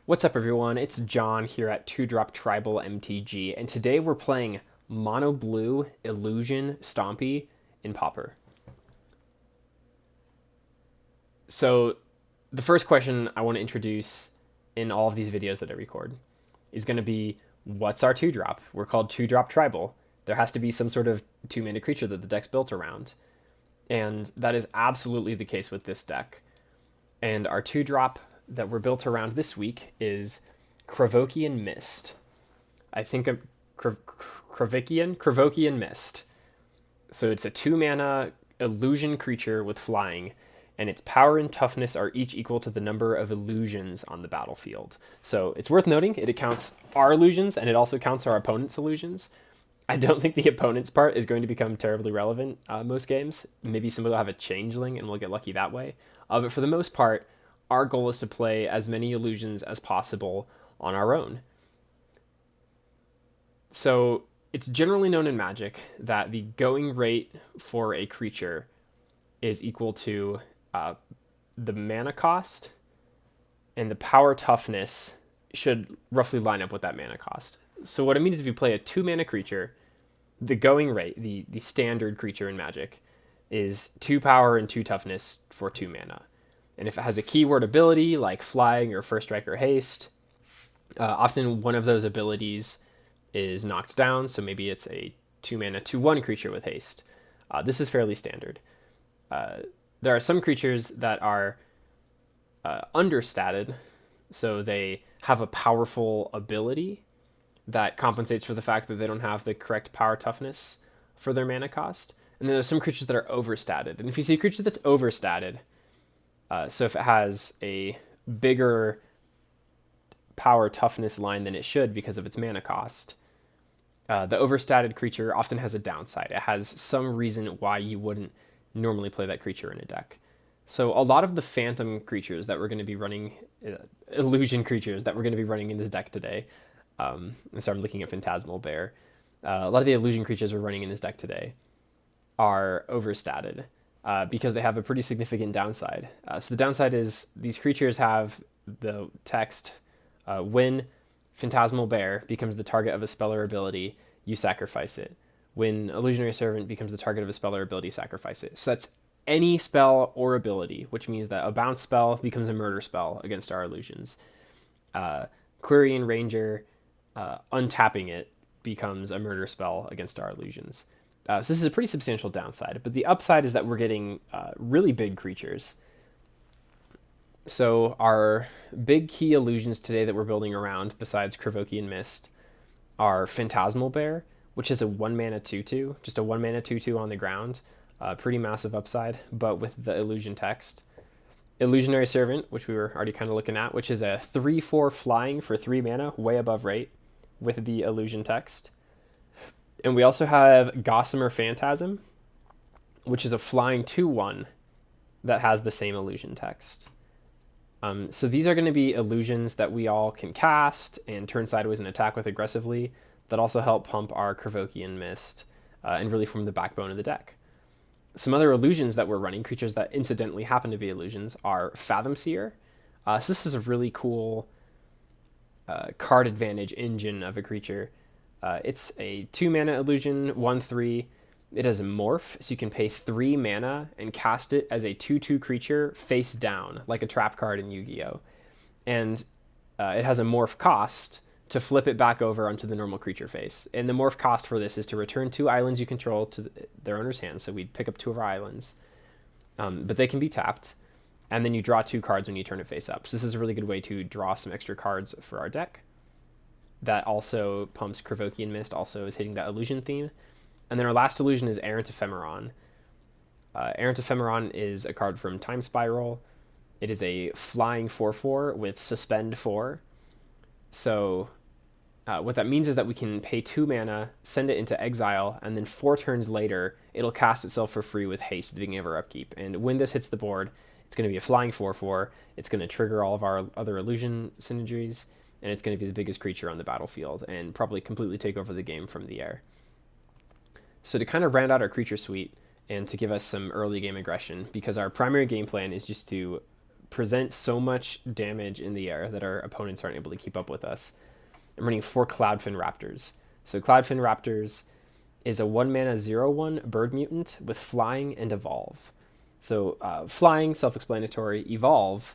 What's up, everyone? It's John here at 2-Drop Tribal MTG, and today we're playing Mono Blue Illusion Stompy in Pauper. So, the first question I want to introduce in all of these videos that I record is going to be, what's our 2-drop? We're called 2-Drop Tribal. There has to be some sort of 2-mana creature that the deck's built around. And that is absolutely the case with this deck. And our 2-drop that we're built around this week is Krokovian Mist. I think of Krokovian Mist. So it's a 2-mana illusion creature with flying, and its power and toughness are each equal to the number of illusions on the battlefield. So it's worth noting it counts our illusions, and it also counts our opponent's illusions. I don't think the opponent's part is going to become terribly relevant most games. Maybe somebody will have a changeling and we'll get lucky that way. But for the most part, our goal is to play as many illusions as possible on our own. So it's generally known in Magic that the going rate for a creature is equal to the mana cost, and the power toughness should roughly line up with that mana cost. So what it means is if you play a 2-mana creature, the going rate, the standard creature in Magic, is 2 power and 2 toughness for 2 mana. And if it has a keyword ability like flying or first strike or haste, often one of those abilities is knocked down, so maybe it's a 2-mana 2/1 creature with haste. This is fairly standard. There are some creatures that are understated, so they have a powerful ability that compensates for the fact that they don't have the correct power toughness for their mana cost. And then there's some creatures that are overstated. And if you see a creature that's overstated, so if it has a bigger power toughness line than it should because of its mana cost, the overstated creature often has a downside. It has some reason why you wouldn't normally play that creature in a deck. So a lot of the phantom creatures that we're going to be running, illusion creatures that we're going to be running in this deck today, I'm looking at Phantasmal Bear. A lot of the illusion creatures we're running in this deck today are overstated because they have a pretty significant downside. So the downside is these creatures have the text, when Phantasmal Bear becomes the target of a spell or ability, you sacrifice it. When Illusionary Servant becomes the target of a spell or ability, sacrifice it. So that's any spell or ability, which means that a bounce spell becomes a murder spell against our illusions. Quirion Ranger, untapping it becomes a murder spell against our illusions. So this is a pretty substantial downside, but the upside is that we're getting really big creatures. So our big key illusions today that we're building around, besides Krokovian Mist, are Phantasmal Bear, which is a 1-mana 2/2, just a 1-mana 2/2 on the ground. Pretty massive upside, but with the illusion text. Illusionary Servant, which we were already kind of looking at, which is a 3/4 flying for 3 mana, way above rate, with the illusion text. And we also have Gossamer Phantasm, which is a flying 2/1 that has the same illusion text. So these are going to be illusions that we all can cast and turn sideways and attack with aggressively that also help pump our Krokovian Mist and really form the backbone of the deck. Some other illusions that we're running, creatures that incidentally happen to be illusions, are Fathom Seer. So this is a really cool card advantage engine of a creature. It's a 2-mana illusion, 1/3. It has a morph, so you can pay 3 mana and cast it as a 2/2 creature face down, like a trap card in Yu-Gi-Oh! And it has a morph cost to flip it back over onto the normal creature face. And the morph cost for this is to return 2 islands you control to their owner's hand. So we'd pick up 2 of our islands, but they can be tapped. And then you draw 2 cards when you turn it face up. So this is a really good way to draw some extra cards for our deck. That also pumps Krokovian Mist, also is hitting that illusion theme. And then our last illusion is Errant Ephemeron. Errant Ephemeron is a card from Time Spiral. It is a flying 4/4 with Suspend 4. So what that means is that we can pay 2 mana, send it into exile, and then 4 turns later, it'll cast itself for free with haste at the beginning of our upkeep. And when this hits the board, it's going to be a flying 4/4. It's going to trigger all of our other illusion synergies, and it's going to be the biggest creature on the battlefield and probably completely take over the game from the air. So to kind of round out our creature suite and to give us some early game aggression, because our primary game plan is just to present so much damage in the air that our opponents aren't able to keep up with us. I'm running 4 Cloudfin Raptors. So Cloudfin Raptors is a 1-mana 0/1 bird mutant with flying and evolve. So flying, self-explanatory. Evolve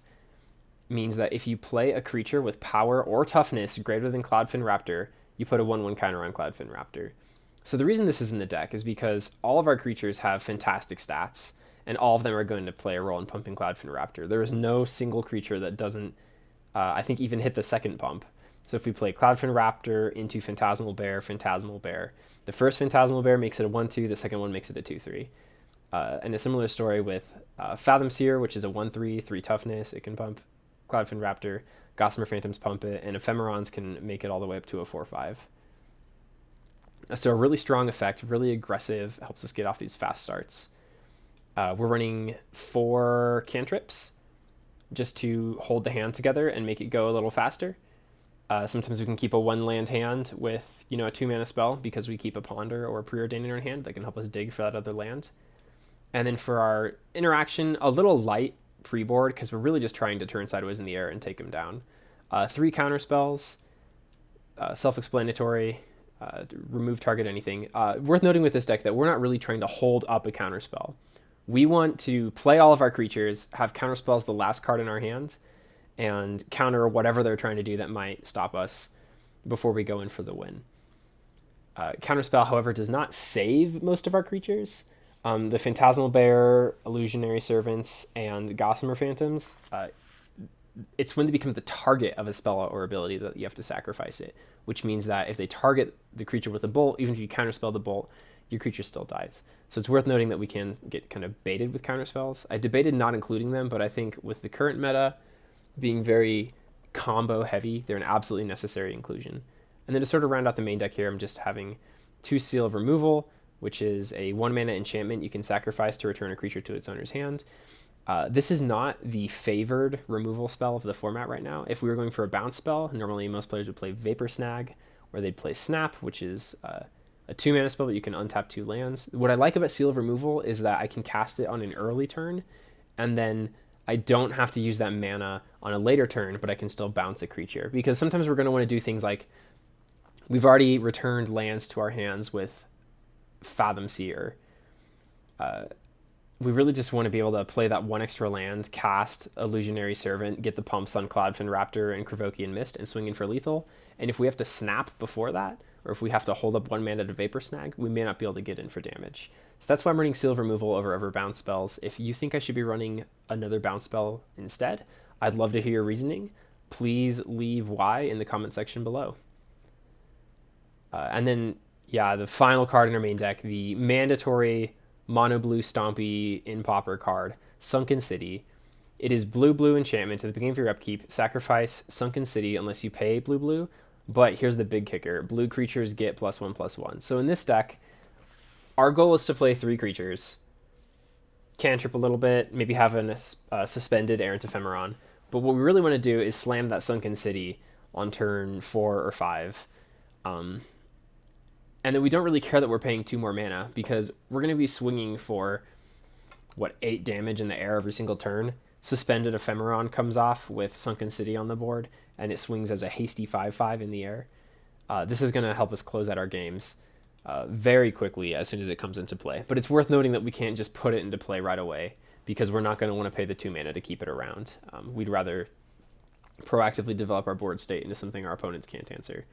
means that if you play a creature with power or toughness greater than Cloudfin Raptor, you put a 1/1 counter on Cloudfin Raptor. So the reason this is in the deck is because all of our creatures have fantastic stats, and all of them are going to play a role in pumping Cloudfin Raptor. There is no single creature that doesn't, I think, even hit the second pump. So if we play Cloudfin Raptor into Phantasmal Bear, the first Phantasmal Bear makes it a 1/2, the second one makes it a 2/3. And a similar story with Fathom Seer, which is a 1/3, 3 toughness. It can pump Cloudfin Raptor. Gossamer Phantoms pump it, and Ephemerons can make it all the way up to a 4/5. So a really strong effect, really aggressive, helps us get off these fast starts. We're running 4 cantrips just to hold the hand together and make it go a little faster. Sometimes we can keep a 1-land hand with, a 2-mana spell because we keep a Ponder or a Preordain in our hand that can help us dig for that other land. And then for our interaction, a little light pre-board because we're really just trying to turn sideways in the air and take him down. 3 counter spells, self-explanatory, remove target anything. Worth noting with this deck that we're not really trying to hold up a counter spell. We want to play all of our creatures, have counter spells the last card in our hand, and counter whatever they're trying to do that might stop us before we go in for the win. Counterspell, however, does not save most of our creatures. The Phantasmal Bear, Illusionary Servants, and Gossamer Phantoms, it's when they become the target of a spell or ability that you have to sacrifice it, which means that if they target the creature with a bolt, even if you counterspell the bolt, your creature still dies. So it's worth noting that we can get kind of baited with counterspells. I debated not including them, but I think with the current meta being very combo heavy, they're an absolutely necessary inclusion. And then to sort of round out the main deck here, I'm just having 2 Seal of Removal, which is a 1-mana enchantment you can sacrifice to return a creature to its owner's hand. This is not the favored removal spell of the format right now. If we were going for a bounce spell, normally most players would play Vapor Snag, or they'd play Snap, which is a 2-mana spell, but you can untap 2 lands. What I like about Seal of Removal is that I can cast it on an early turn, and then I don't have to use that mana on a later turn, but I can still bounce a creature. Because sometimes we're going to want to do things like, we've already returned lands to our hands with Fathom Seer. We really just want to be able to play that 1 extra land, cast Illusionary Servant, get the pumps on Cloudfin Raptor and Krokovian Mist, and swing in for lethal. And if we have to snap before that, or if we have to hold up 1 mana to Vapor Snag, we may not be able to get in for damage. So that's why I'm running Seal of Removal over bounce spells. If you think I should be running another bounce spell instead, I'd love to hear your reasoning. Please leave why in the comment section below. And then, the final card in our main deck, the mandatory mono blue stompy in Pauper card, Sunken City. It is blue enchantment. At the beginning of your upkeep, sacrifice Sunken City unless you pay blue. But here's the big kicker. Blue creatures get +1/+1. So in this deck, our goal is to play 3 creatures, cantrip a little bit, maybe have a suspended Errant Ephemeron. But what we really want to do is slam that Sunken City on turn 4 or 5. And then we don't really care that we're paying 2 more mana, because we're going to be swinging for, 8 damage in the air every single turn. Suspended Ephemeron comes off with Sunken City on the board, and it swings as a hasty 5/5 in the air. This is going to help us close out our games very quickly as soon as it comes into play. But it's worth noting that we can't just put it into play right away, because we're not going to want to pay the 2 mana to keep it around. We'd rather proactively develop our board state into something our opponents can't answer.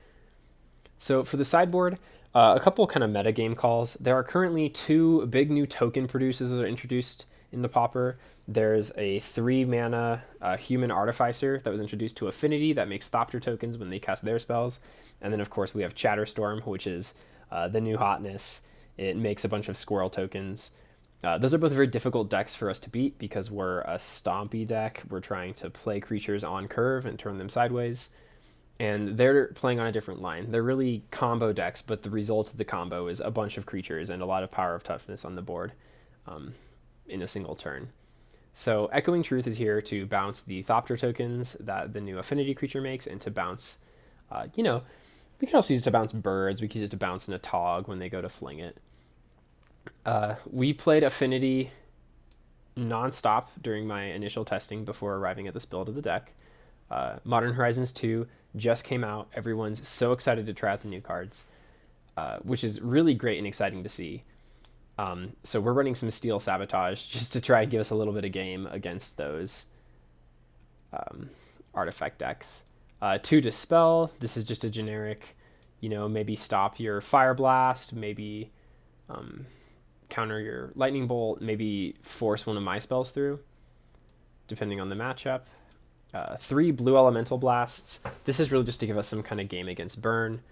So for the sideboard, a couple kind of metagame calls. There are currently 2 big new token producers that are introduced into Pauper. There's a 3-mana Human Artificer that was introduced to Affinity that makes Thopter tokens when they cast their spells. And then, of course, we have Chatterstorm, which is the new hotness. It makes a bunch of Squirrel tokens. Those are both very difficult decks for us to beat because we're a stompy deck. We're trying to play creatures on curve and turn them sideways. And they're playing on a different line. They're really combo decks, but the result of the combo is a bunch of creatures and a lot of power of toughness on the board in a single turn. So Echoing Truth is here to bounce the Thopter tokens that the new Affinity creature makes, and to bounce, we can also use it to bounce birds. We can use it to bounce in a Tog when they go to fling it. We played Affinity nonstop during my initial testing before arriving at this build of the deck. Modern Horizons 2 just came out. Everyone's so excited to try out the new cards, which is really great and exciting to see. So we're running some Steel Sabotage just to try and give us a little bit of game against those artifact decks. 2 Dispel. This is just a generic, maybe stop your Fire Blast, maybe counter your Lightning Bolt, maybe force one of my spells through, depending on the matchup. 3 Blue Elemental Blasts. This is really just to give us some kind of game against burn,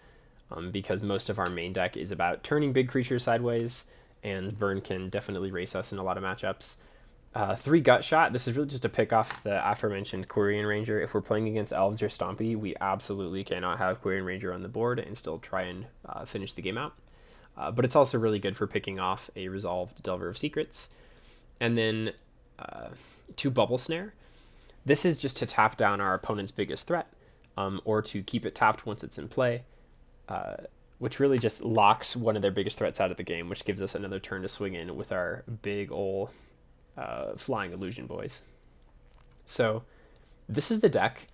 because most of our main deck is about turning big creatures sideways, and burn can definitely race us in a lot of matchups. 3 Gut Shot. This is really just to pick off the aforementioned Quirion Ranger. If we're playing against Elves or Stompy, we absolutely cannot have Quirion Ranger on the board and still try and finish the game out. But it's also really good for picking off a resolved Delver of Secrets. And then 2 Bubble Snare. This is just to tap down our opponent's biggest threat, or to keep it tapped once it's in play, which really just locks one of their biggest threats out of the game, which gives us another turn to swing in with our big ol' flying illusion boys. So this is the deck.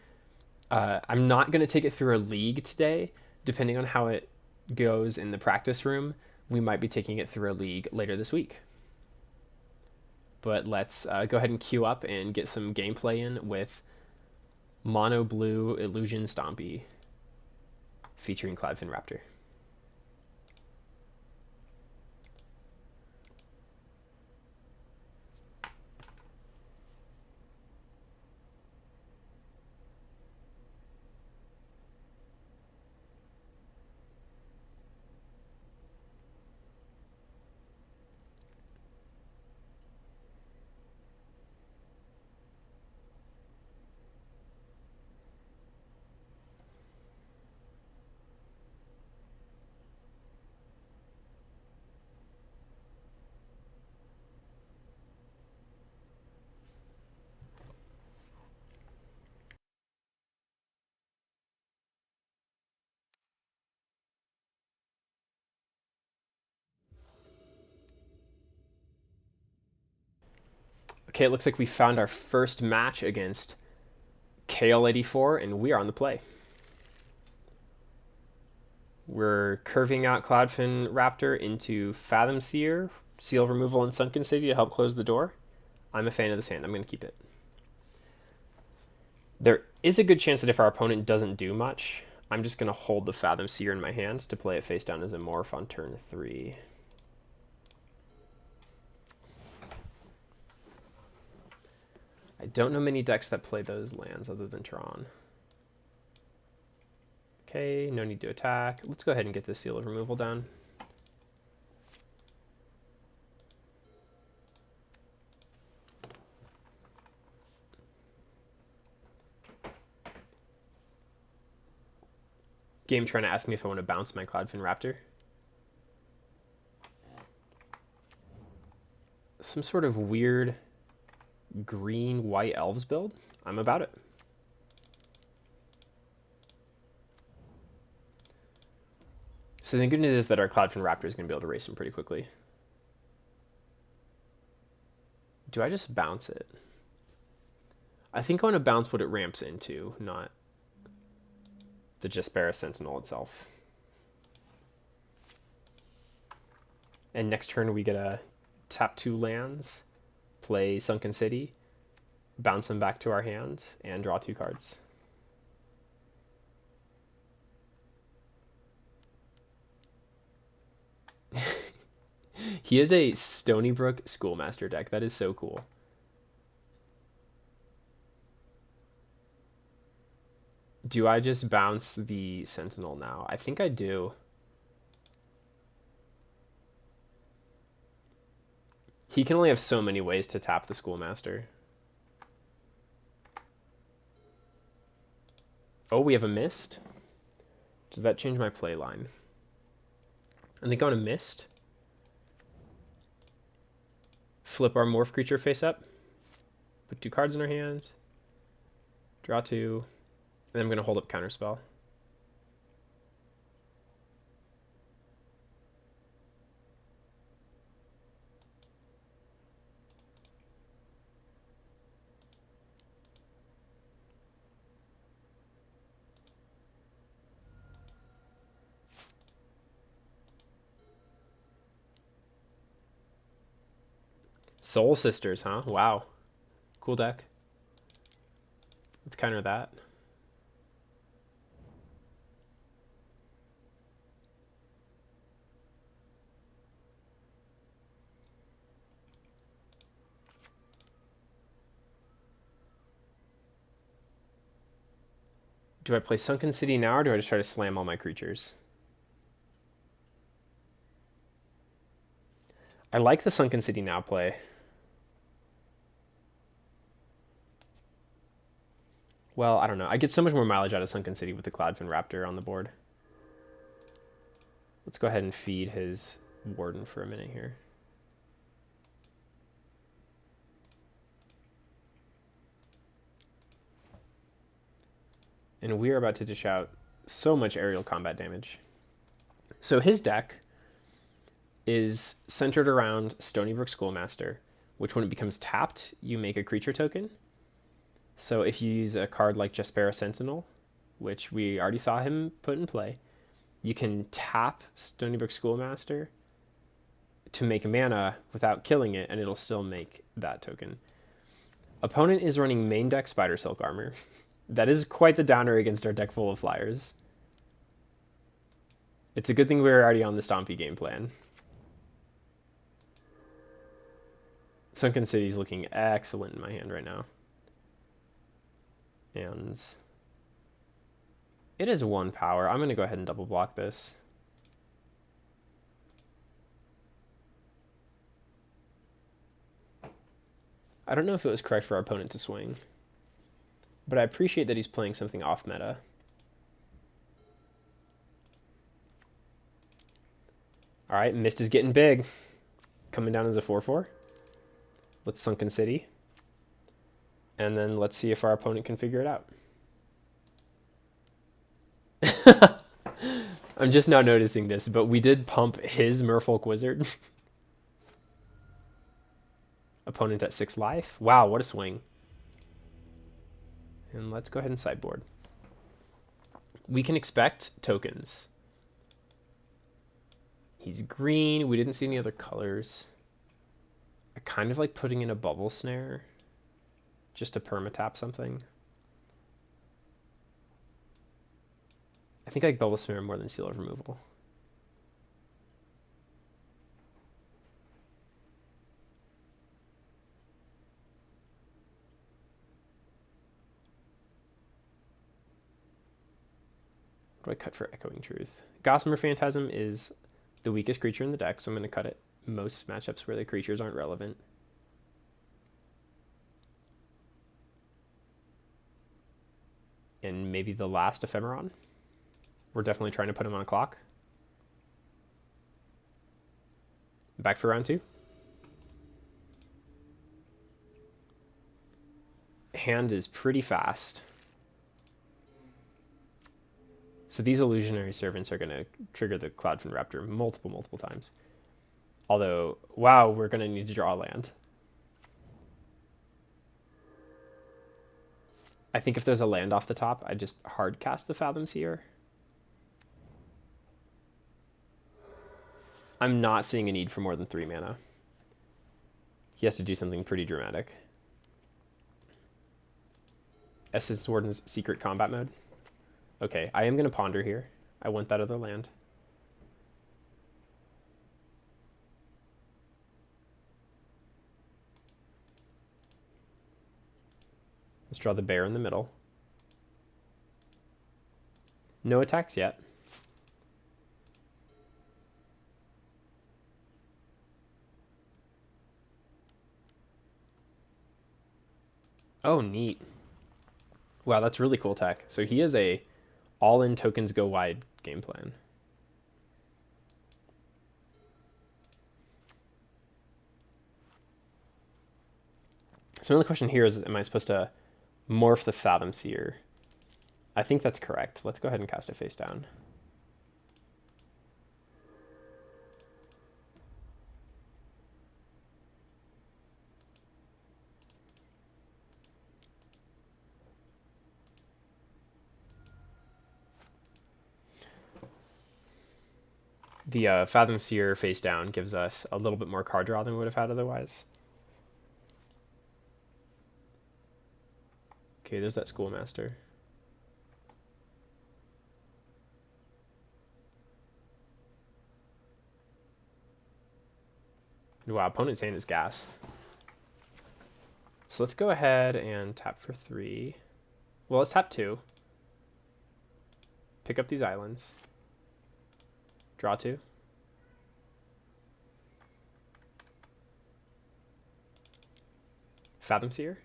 I'm not going to take it through a league today. Depending on how it goes in the practice room, we might be taking it through a league later this week. But let's go ahead and queue up and get some gameplay in with Mono Blue Illusion Stompy featuring Cloudfin Raptor. Okay, it looks like we found our first match against KL84, and we are on the play. We're curving out Cloudfin Raptor into Fathom Seer, Seal Removal, and Sunken City to help close the door. I'm a fan of this hand. I'm going to keep it. There is a good chance that if our opponent doesn't do much, I'm just going to hold the Fathom Seer in my hand to play it face down as a morph on turn 3. I don't know many decks that play those lands other than Tron. Okay, no need to attack. Let's go ahead and get this Seal of Removal down. Game trying to ask me if I want to bounce my Cloudfin Raptor. Some sort of weird green-white elves build. I'm about it. So the good news is that our Cloudfin Raptor is going to be able to race him pretty quickly. Do I just bounce it? I think I want to bounce what it ramps into, not the Jaspera Sentinel itself. And next turn we get a tap 2 lands, play Sunken City, bounce them back to our hand, and draw 2 cards. He is a Stonybrook Schoolmaster deck. That is so cool. Do I just bounce the Sentinel now? I think I do. He can only have so many ways to tap the Schoolmaster. Oh, we have a Mist? Does that change my play line? I think I want a Mist. Flip our Morph creature face up. Put 2 cards in our hand. Draw 2. And I'm going to hold up Counterspell. Soul Sisters, huh? Wow. Cool deck. Let's counter that. Do I play Sunken City now, or do I just try to slam all my creatures? I like the Sunken City now play. Well, I don't know. I get so much more mileage out of Sunken City with the Cloudfin Raptor on the board. Let's go ahead and feed his Warden for a minute here. And we are about to dish out so much aerial combat damage. So his deck is centered around Stonybrook Schoolmaster, which when it becomes tapped, you make a creature token. So if you use a card like Jaspera Sentinel, which we already saw him put in play, you can tap Stonybrook Schoolmaster to make mana without killing it, and it'll still make that token. Opponent is running main deck Spider Silk Armor. That is quite the downer against our deck full of flyers. It's a good thing we were already on the Stompy game plan. Sunken City is looking excellent in my hand right now. And it is 1 power. I'm going to go ahead and double block this. I don't know if it was correct for our opponent to swing, but I appreciate that he's playing something off meta. All right, Mist is getting big. Coming down as a 4/4. Let's Sunken City. And then let's see if our opponent can figure it out. I'm just now noticing this, but we did pump his Merfolk Wizard. Opponent at 6 life. Wow, what a swing. And let's go ahead and sideboard. We can expect tokens. He's green. We didn't see any other colors. I kind of like putting in a Bubble Snare just to permatap something. I think I like Bubble Snare more than Seal of Removal. What do I cut for Echoing Truth? Gossamer Phantasm is the weakest creature in the deck, so I'm going to cut it most matchups where the creatures aren't relevant. And maybe the last Ephemeron. We're definitely trying to put him on a clock. Back for round 2. Hand is pretty fast. So these Illusionary Servants are going to trigger the Cloudfin Raptor multiple times. Although, wow, we're going to need to draw land. I think if there's a land off the top, I just hard cast the Fathom Seer. I'm not seeing a need for more than 3 mana. He has to do something pretty dramatic. Essence Warden's Secret Combat Mode. Okay, I am going to ponder here. I want that other land. Let's draw the bear in the middle. No attacks yet. Oh, neat. Wow, that's really cool tech. So he is a all-in tokens go wide game plan. So another question here is, am I supposed to morph the Fathom Seer? I think that's correct. Let's go ahead and cast it face down. The Fathom Seer face down gives us a little bit more card draw than we would have had otherwise. Okay, there's that schoolmaster. Wow, opponent's hand is gas. So let's go ahead and tap for 3. Well, let's tap 2. Pick up these islands. Draw 2. Fathom Seer.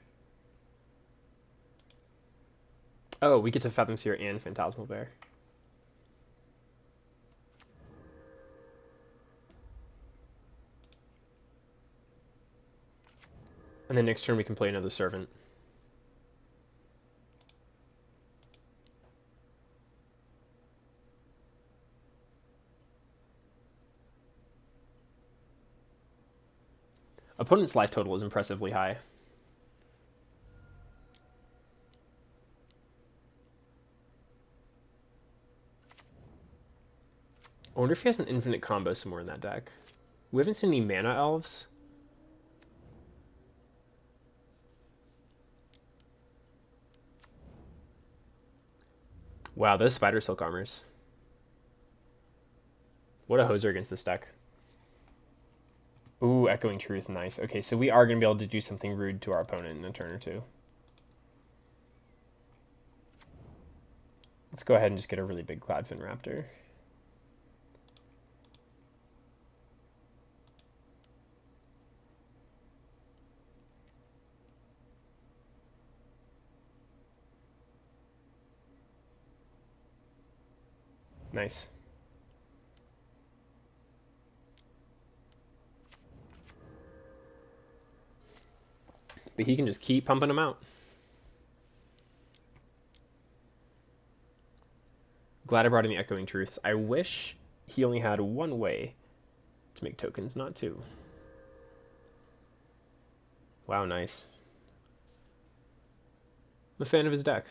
Oh, we get to Fathom Seer and Phantasmal Bear. And then next turn we can play another Servant. Opponent's life total is impressively high. I wonder if he has an infinite combo somewhere in that deck. We haven't seen any mana elves. Wow, those Spider Silk Armors. What a hoser against this deck. Ooh, Echoing Truth, nice. Okay, so we are going to be able to do something rude to our opponent in a turn or two. Let's go ahead and just get a really big Cloudfin Raptor. Nice. But he can just keep pumping them out. Glad I brought in the Echoing Truths. I wish he only had one way to make tokens, not 2. Wow, nice. I'm a fan of his deck.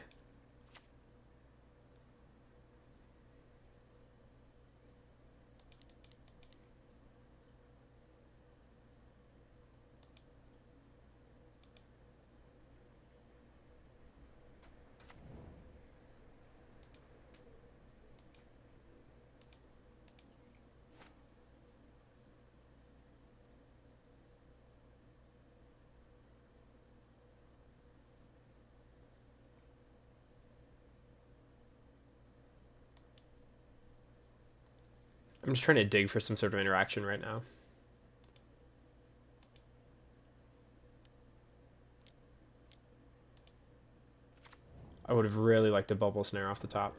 I'm just trying to dig for some sort of interaction right now. I would have really liked a Bubble Snare off the top.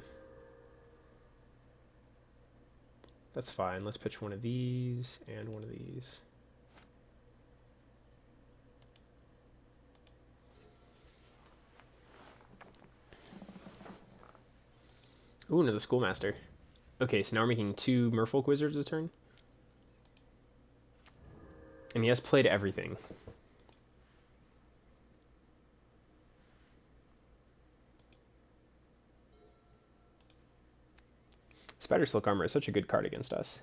That's fine. Let's pitch one of these and one of these. Ooh, another Schoolmaster. Okay, so now we're making 2 Merfolk Wizards a turn. And he has played everything. Spider Silk Armor is such a good card against us.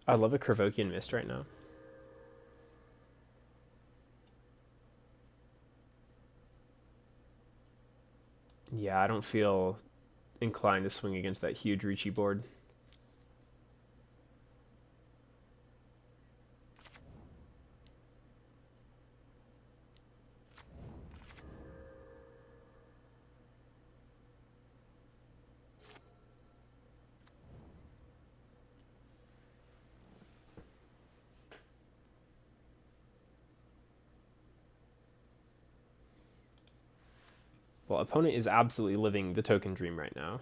I love a Krokovian Mist right now. Yeah, I don't feel inclined to swing against that huge Reachy board. Well, opponent is absolutely living the token dream right now.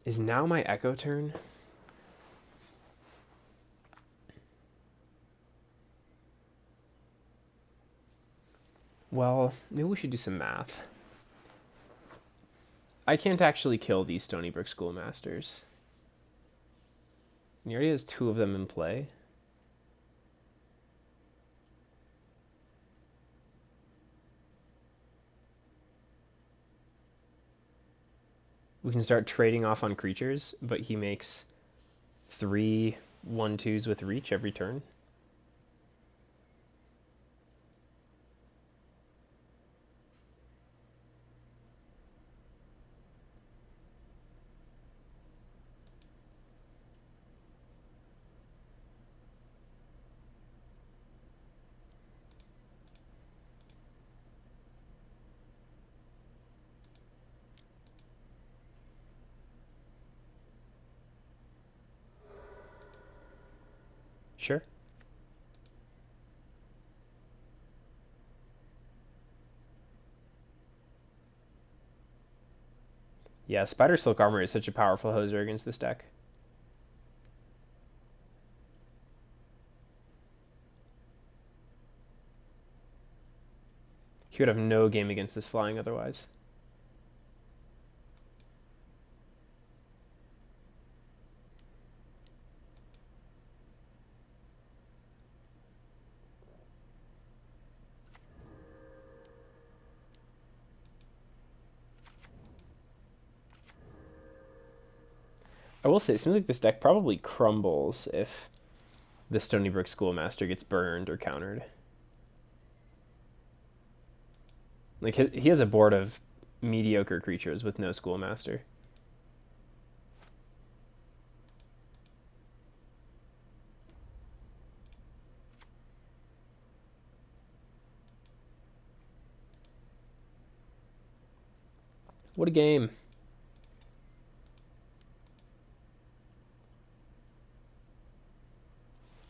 Is now my Echo turn? Well, maybe we should do some math. I can't actually kill these Stonybrook Schoolmasters. He already has 2 of them in play. we can start trading off on creatures, but he makes 3/1/2s with reach every turn. Sure. Yeah, Spider Silk Armor is such a powerful hoser against this deck. He would have no game against this flying otherwise. I will say, it seems like this deck probably crumbles if the Stonybrook Schoolmaster gets burned or countered. Like, he has a board of mediocre creatures with no Schoolmaster. What a game.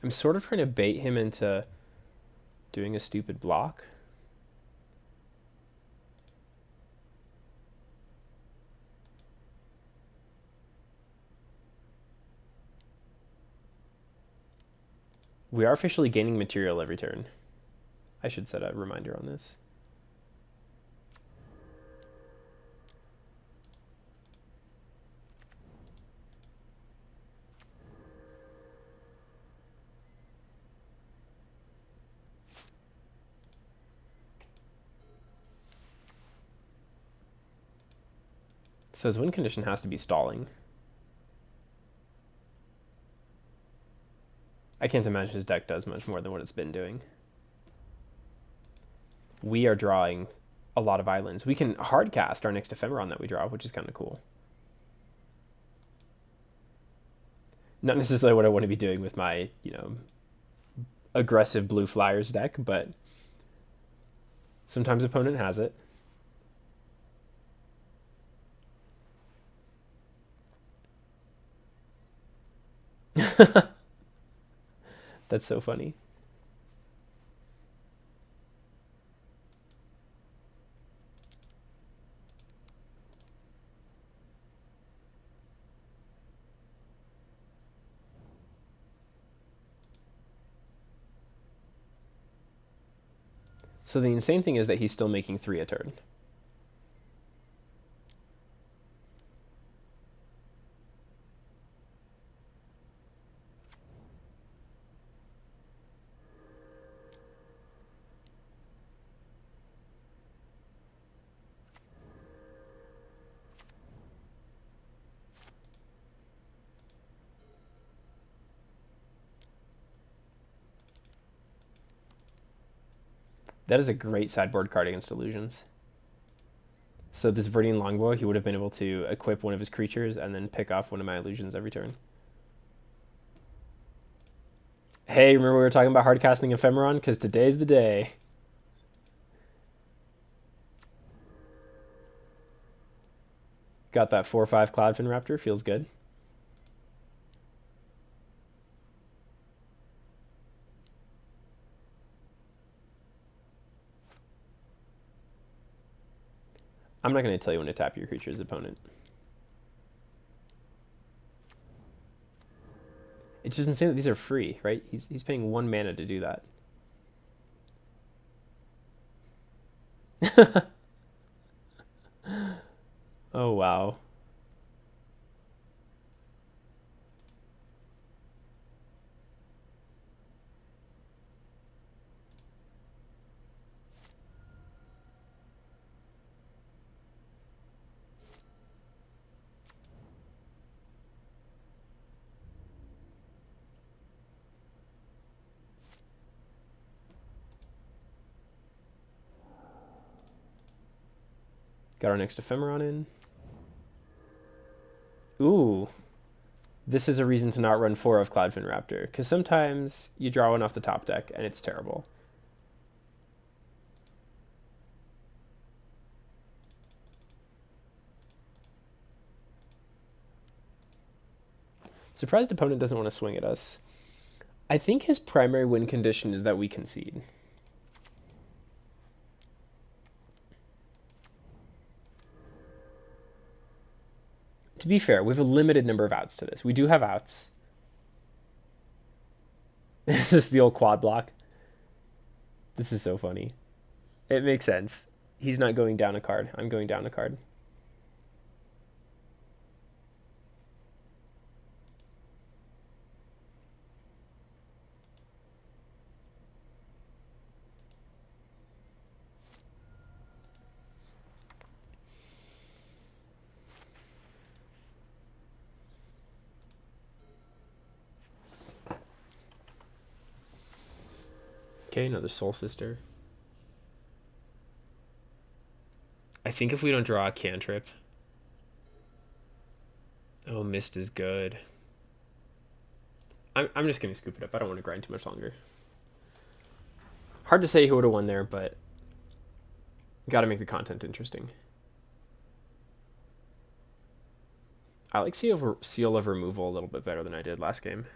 I'm sort of trying to bait him into doing a stupid block. We are officially gaining material every turn. I should set a reminder on this. It says win condition has to be stalling. I can't imagine his deck does much more than what it's been doing. We are drawing a lot of islands. We can hardcast our next Ephemeron that we draw, which is kind of cool. Not necessarily what I want to be doing with my, aggressive blue flyers deck, but sometimes opponent has it. That's so funny. So the insane thing is that he's still making 3 a turn. That is a great sideboard card against illusions. So this Verdian Longbow, he would have been able to equip one of his creatures and then pick off one of my illusions every turn. Hey, remember we were talking about hardcasting Ephemeron? Because today's the day. Got that 4/5 Cloudfin Raptor, feels good. I'm not going to tell you when to tap your creature's opponent. It's just insane that these are free, right? He's paying 1 mana to do that. Oh, wow. Got our next Ephemeron in. Ooh. This is a reason to not run 4 of Cloudfin Raptor, because sometimes you draw one off the top deck and it's terrible. Surprised opponent doesn't want to swing at us. I think his primary win condition is that we concede. To be fair, we have a limited number of outs to this. We do have outs. This is the old quad block. This is so funny. It makes sense. He's not going down a card. I'm going down a card. Okay, another Soul Sister. I think if we don't draw a cantrip... Oh, Mist is good. I'm just going to scoop it up. I don't want to grind too much longer. Hard to say who would have won there, but... Got to make the content interesting. I like Seal of Removal a little bit better than I did last game.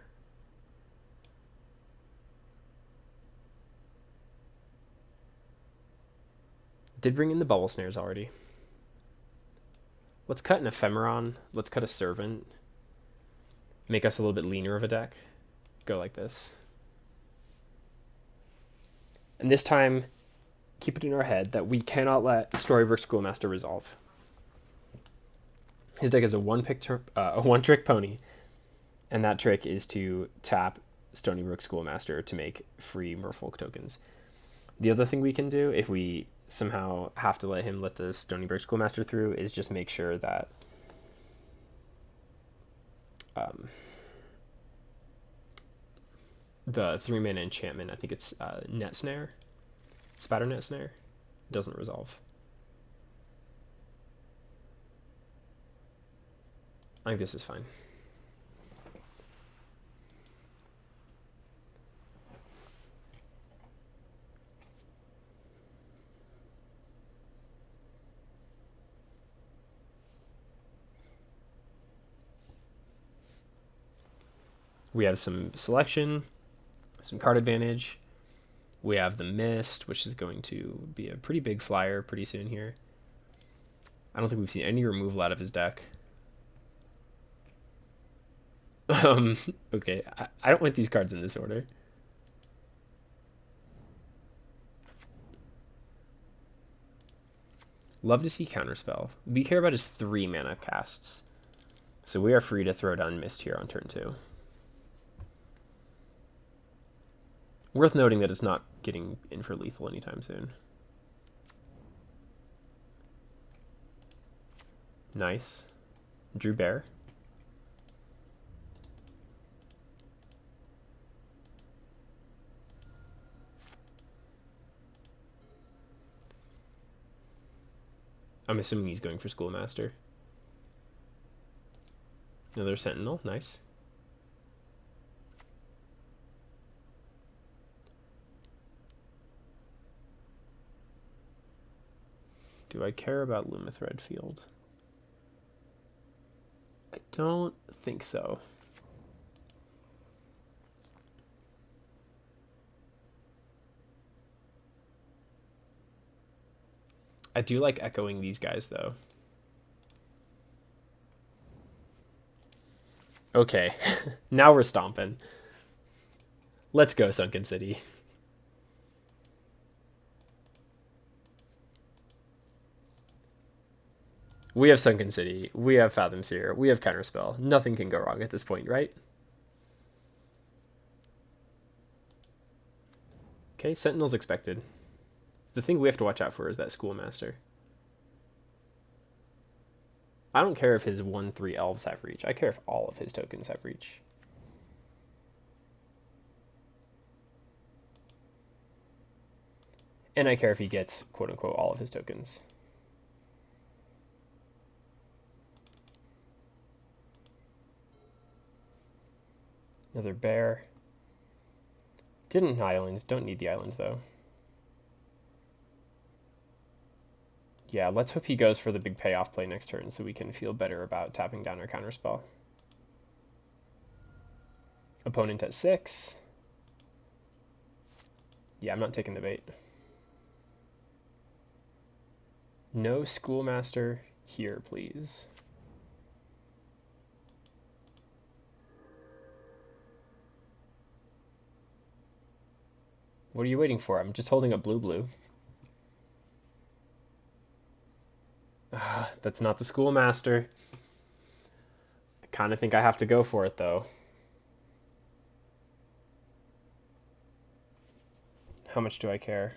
Did bring in the Bubble Snares already. Let's cut an Ephemeron. Let's cut a Servant. Make us a little bit leaner of a deck. Go like this. And this time, keep it in our head that we cannot let Stonybrook Schoolmaster resolve. His deck is a one-trick pony, and that trick is to tap Stonybrook Schoolmaster to make free Merfolk tokens. The other thing we can do, if we somehow have to let him let the Stonybrook Schoolmaster through, is just make sure that the 3-mana enchantment, I think it's Net Snare, Spatter Net Snare, doesn't resolve. I think this is fine. We have some selection, some card advantage. We have the Mist, which is going to be a pretty big flyer pretty soon here. I don't think we've seen any removal out of his deck. Okay, I don't want these cards in this order. Love to see Counterspell. We care about his 3-mana casts. So we are free to throw down Mist here on turn 2. Worth noting that it's not getting in for lethal anytime soon. Nice. Drew Bear. I'm assuming he's going for Schoolmaster. Another Sentinel, nice. Do I care about Lumith Redfield? I don't think so. I do like echoing these guys, though. Okay, now we're stomping. Let's go, Sunken City. We have Sunken City. We have Fathom Seer. We have Counterspell. Nothing can go wrong at this point, right? Okay, Sentinel's expected. The thing we have to watch out for is that Schoolmaster. I don't care if his 1/3 elves have reach. I care if all of his tokens have reach. And I care if he gets, quote-unquote, all of his tokens. Another bear. Didn't island. Don't need the island, though. Yeah, let's hope he goes for the big payoff play next turn so we can feel better about tapping down our counterspell. Opponent at 6. Yeah, I'm not taking the bait. No Schoolmaster here, please. What are you waiting for? I'm just holding up blue. That's not the Schoolmaster. I kind of think I have to go for it, though. How much do I care?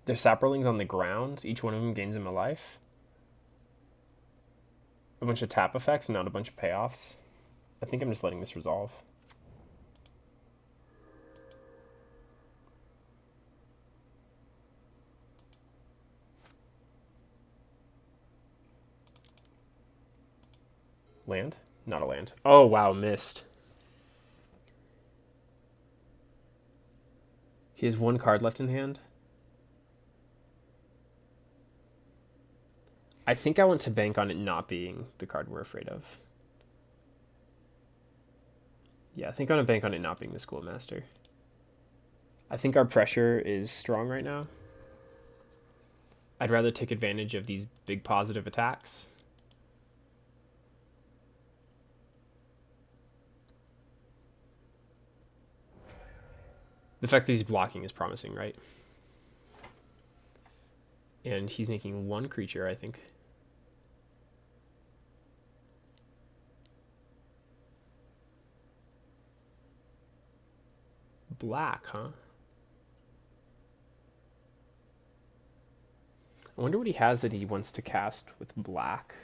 There's Saprolings on the ground. Each one of them gains him a life. A bunch of tap effects, not a bunch of payoffs. I think I'm just letting this resolve. Land? Not a land. Oh, wow, missed. He has one card left in hand. I think I want to bank on it not being the card we're afraid of. Yeah, I think I want to bank on it not being the Schoolmaster. I think our pressure is strong right now. I'd rather take advantage of these big positive attacks. The fact that he's blocking is promising, right? And he's making one creature, I think. Black, huh? I wonder what he has that he wants to cast with black.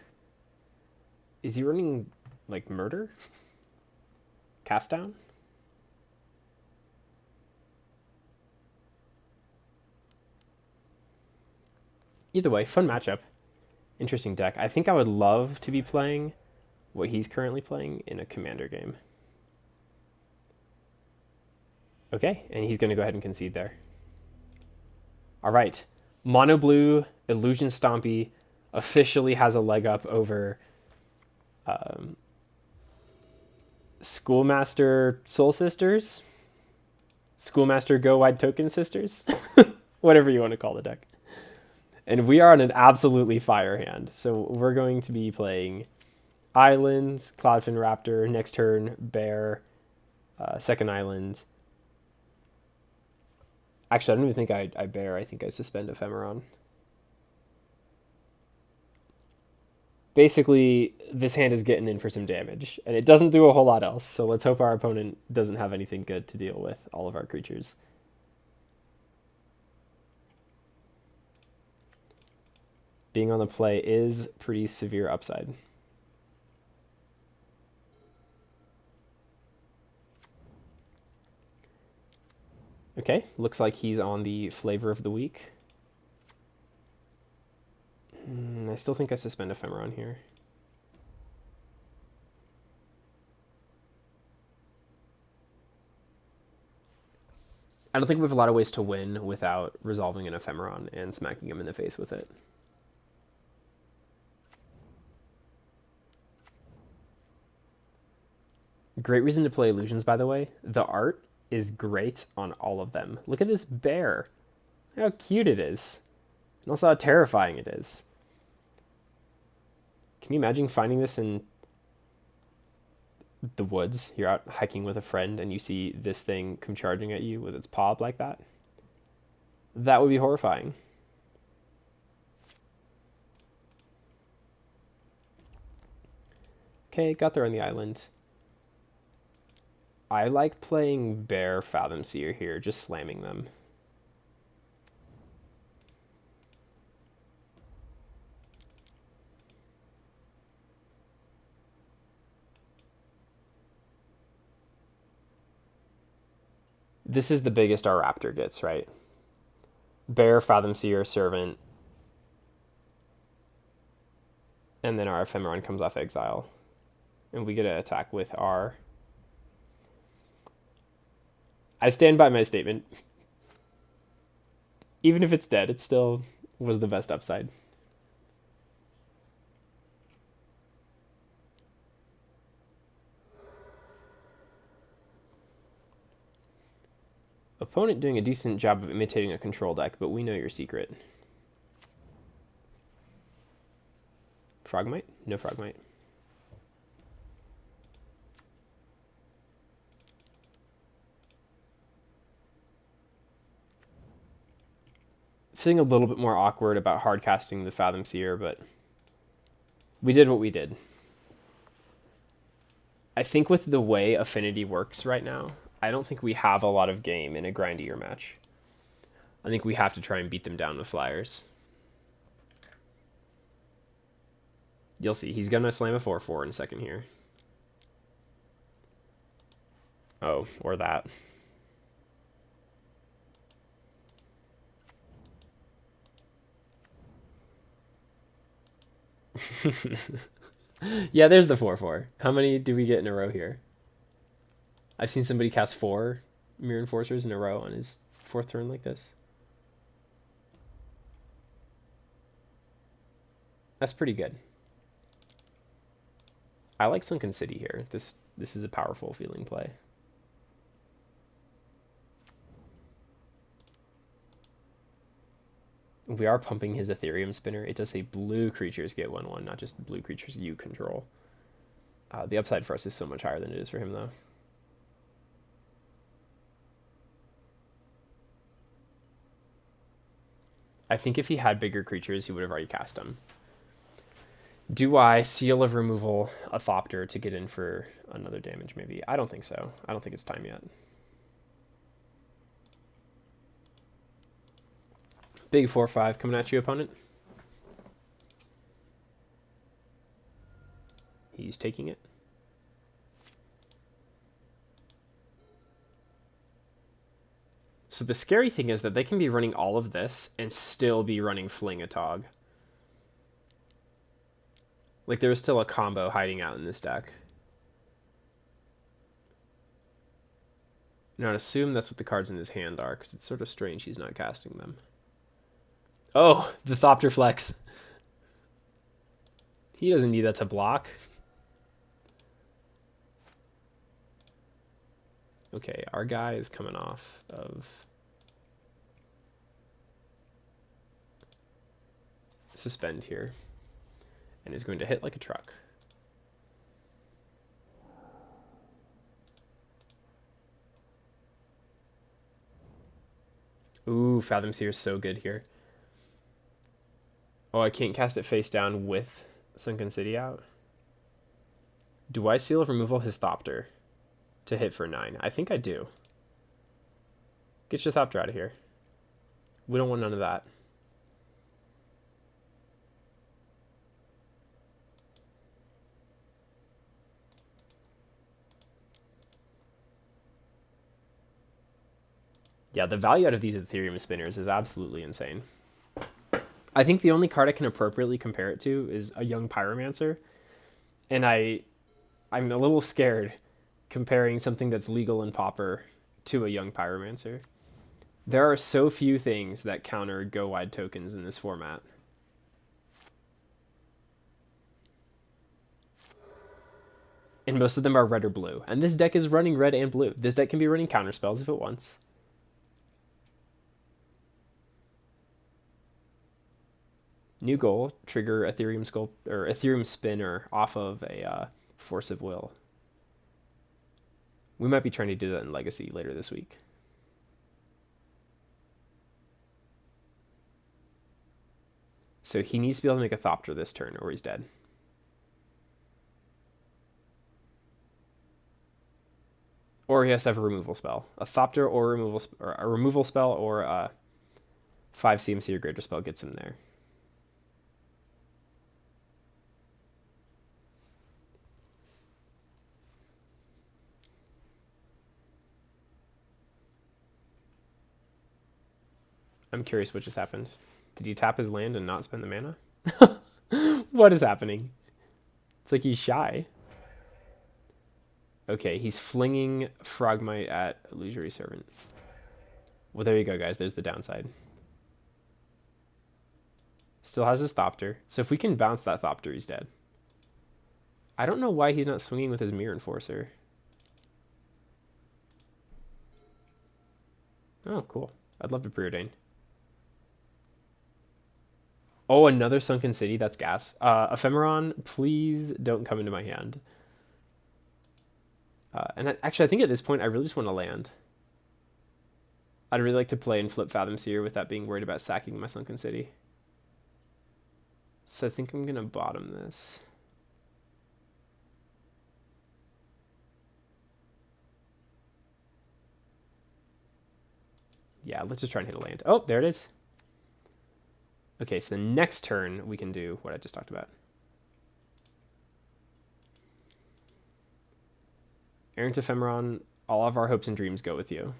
Is he running, like, murder? Cast down? Either way, fun matchup. Interesting deck. I think I would love to be playing what he's currently playing in a Commander game. Okay, and he's going to go ahead and concede there. All right. Mono Blue Illusion Stompy officially has a leg up over Schoolmaster Soul Sisters. Schoolmaster Go Wide Token Sisters. Whatever you want to call the deck. And we are on an absolutely fire hand. So we're going to be playing Islands, Cloudfin Raptor, next turn, Bear, second Island. Actually, I don't even think I Bear. I think I suspend Ephemeron. Basically, this hand is getting in for some damage, and it doesn't do a whole lot else, so let's hope our opponent doesn't have anything good to deal with all of our creatures. Being on the play is pretty severe upside. Okay, looks like he's on the flavor of the week. I still think I suspend Ephemeron here. I don't think we have a lot of ways to win without resolving an Ephemeron and smacking him in the face with it. Great reason to play Illusions, by the way. The art is great on all of them. Look at this bear. Look how cute it is. And also how terrifying it is. Can you imagine finding this in the woods? You're out hiking with a friend and you see this thing come charging at you with its paw like that. That would be horrifying. Okay, got there on the island. I like playing Bear Fathom Seer here, just slamming them. This is the biggest our Raptor gets, right? Bear, Fathom Seer, Servant. And then our Ephemeron comes off exile. And we get to attack with our... I stand by my statement. Even if it's dead, it still was the best upside. Opponent doing a decent job of imitating a control deck, but we know your secret. Frogmite? No Frogmite. Feeling a little bit more awkward about hard casting the Fathom Seer, but we did what we did. I think with the way Affinity works right now, I don't think we have a lot of game in a grindier match. I think we have to try and beat them down with flyers. You'll see. He's going to slam a 4/4 in a second here. Oh, or that. Yeah, there's the 4/4. How many do we get in a row here? I've seen somebody cast 4 Mirror Enforcers in a row on his 4th turn like this. That's pretty good. I like Sunken City here. This is a powerful feeling play. We are pumping his Ethereum Spinner. It does say blue creatures get 1/1, not just blue creatures you control. The upside for us is so much higher than it is for him, though. I think if he had bigger creatures, he would have already cast them. Do I Seal of Removal a Thopter to get in for another damage, maybe? I don't think so. I don't think it's time yet. Big 4/5 coming at you, opponent. He's taking it. So the scary thing is that they can be running all of this and still be running Fling-a-Tog. Like there's still a combo hiding out in this deck. Now I'd assume that's what the cards in his hand are, because it's sort of strange he's not casting them. Oh, the Thopter Flex. He doesn't need that to block. Okay, our guy is coming off of Suspend here and is going to hit like a truck. Ooh, Fathom Seer is so good here. Oh, I can't cast it face down with Sunken City out. Do I Seal of Removal his Thopter to hit for 9? I think I do. Get your Thopter out of here. We don't want none of that. Yeah, the value out of these Ethereum Spinners is absolutely insane. I think the only card I can appropriately compare it to is a Young Pyromancer. And I'm a little scared comparing something that's legal in Pauper to a Young Pyromancer. There are so few things that counter Go Wide tokens in this format. And most of them are red or blue. And this deck is running red and blue. This deck can be running counterspells if it wants. New goal, trigger Ethereum Spinner off of a Force of Will. We might be trying to do that in Legacy later this week. So he needs to be able to make a Thopter this turn or he's dead. Or he has to have a removal spell. A Thopter or a removal spell or a 5 CMC or greater spell gets him there. I'm curious what just happened. Did he tap his land and not spend the mana? What is happening? It's like he's shy. Okay, he's flinging Frogmite at Illusory Servant. Well, there you go, guys. There's the downside. Still has his Thopter. So if we can bounce that Thopter, he's dead. I don't know why he's not swinging with his Mirror Enforcer. Oh, cool. I'd love to preordain. Oh, another Sunken City. That's gas. Ephemeron, please don't come into my hand. Actually, I think at this point, I really just want to land. I'd really like to play and flip Fathom Seer without being worried about sacking my Sunken City. So I think I'm going to bottom this. Yeah, let's just try and hit a land. Oh, there it is. Okay, so the next turn we can do what I just talked about. Errant Ephemeron, all of our hopes and dreams go with you.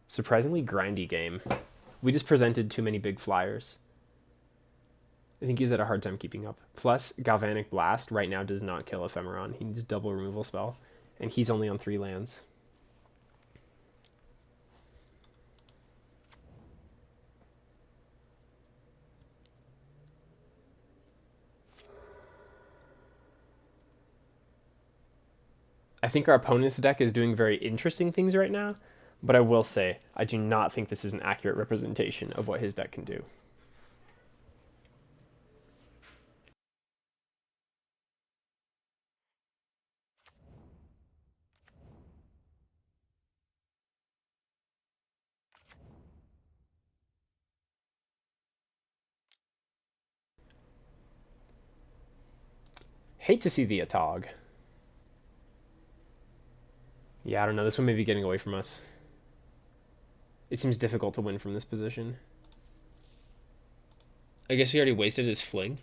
Surprisingly grindy game. We just presented too many big flyers. I think he's had a hard time keeping up. Plus, Galvanic Blast right now does not kill Ephemeron. He needs double removal spell. And he's only on 3 lands. I think our opponent's deck is doing very interesting things right now, but I will say, I do not think this is an accurate representation of what his deck can do. Hate to see the Atog. Yeah, I don't know. This one may be getting away from us. It seems difficult to win from this position. I guess he already wasted his fling.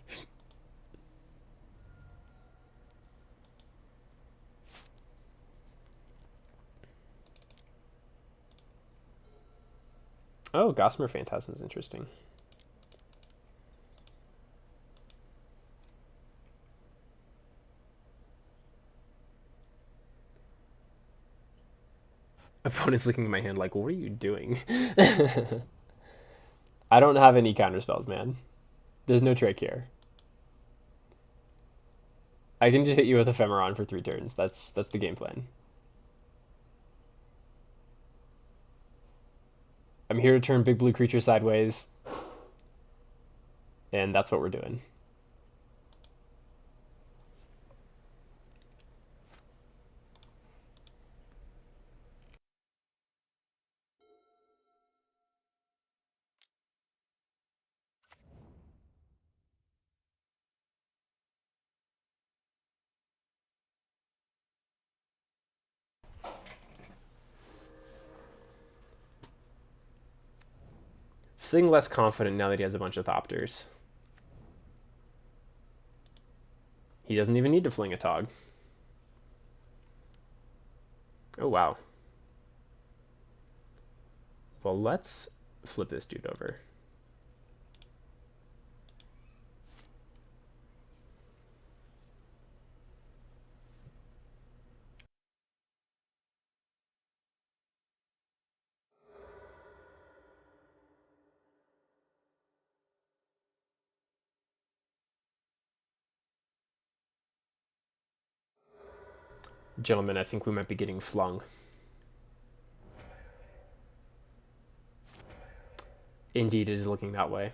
Oh, Gossamer Phantasm is interesting. Opponent's looking at my hand like, what are you doing? I don't have any counterspells, man. There's no trick here. I can just hit you with Ephemeron for 3 turns. That's the game plan. I'm here to turn big blue creature sideways. And that's what we're doing. Feeling less confident now that he has a bunch of Thopters. He doesn't even need to fling a Tog. Oh, wow. Well, let's flip this dude over. Gentlemen, I think we might be getting flung. Indeed, it is looking that way.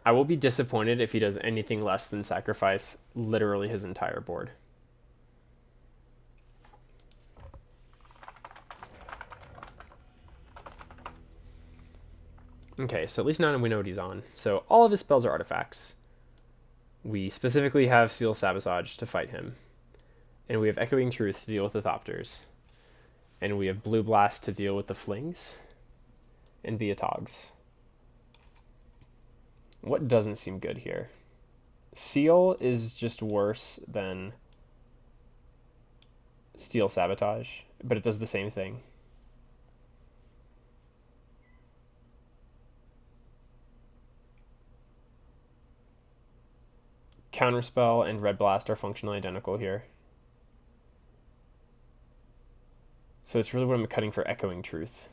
I will be disappointed if he does anything less than sacrifice literally his entire board. Okay, so at least now we know what he's on. So all of his spells are artifacts. We specifically have Seal Sabotage to fight him. And we have Echoing Truth to deal with the Thopters. And we have Blue Blast to deal with the Flings. And the Atogs. What doesn't seem good here? Seal is just worse than Steel Sabotage. but it does the same thing. Counterspell and Red Blast are functionally identical here. So it's really what I'm cutting for Echoing Truth.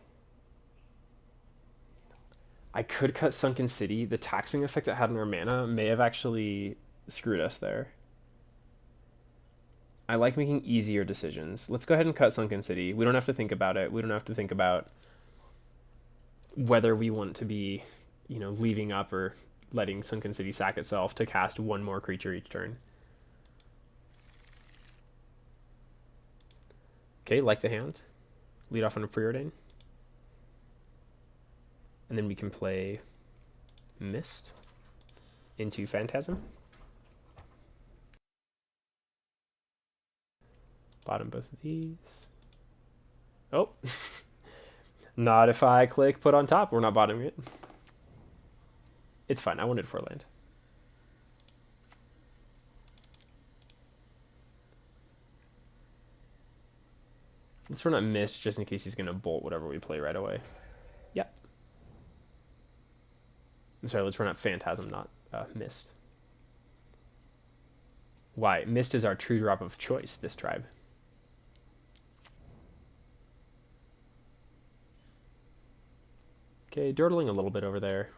I could cut Sunken City. The taxing effect it had on our mana may have actually screwed us there. I like making easier decisions. Let's go ahead and cut Sunken City. We don't have to think about it. We don't have to think about whether we want to be, leaving up or letting Sunken City sack itself to cast one more creature each turn. Okay, like the hand. Lead off on a Preordain. And then we can play Mist into Phantasm. Bottom both of these. Oh. Not if I click put on top. We're not bottoming it. It's fine. I wanted 4 land. Let's run a Mist just in case he's going to bolt whatever we play right away. Yep. I'm sorry, let's run out Phantasm, not Mist. Why? Mist is our true drop of choice, this tribe. Okay, dawdling a little bit over there.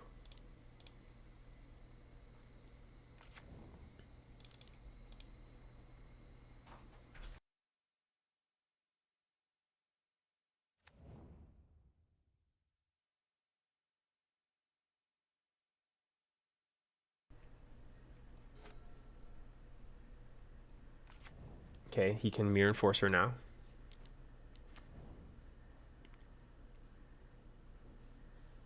Okay, he can Mirror Enforcer now.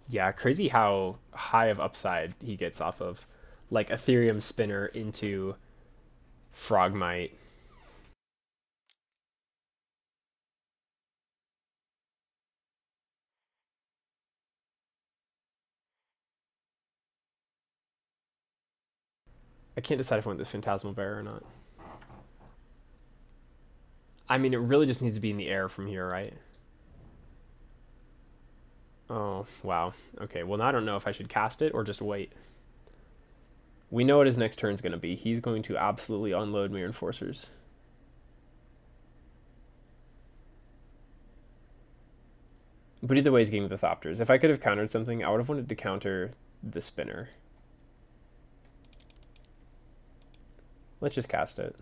Yeah, crazy how high of upside he gets off of, like, Ethereum Spinner into Frogmite. I can't decide if I want this Phantasmal Bear or not. I mean, it really just needs to be in the air from here, right? Oh, wow. Okay, well, now I don't know if I should cast it or just wait. We know what his next turn is going to be. He's going to absolutely unload Mirror Enforcers. But either way, he's getting the Thopters. If I could have countered something, I would have wanted to counter the Spinner. Let's just cast it.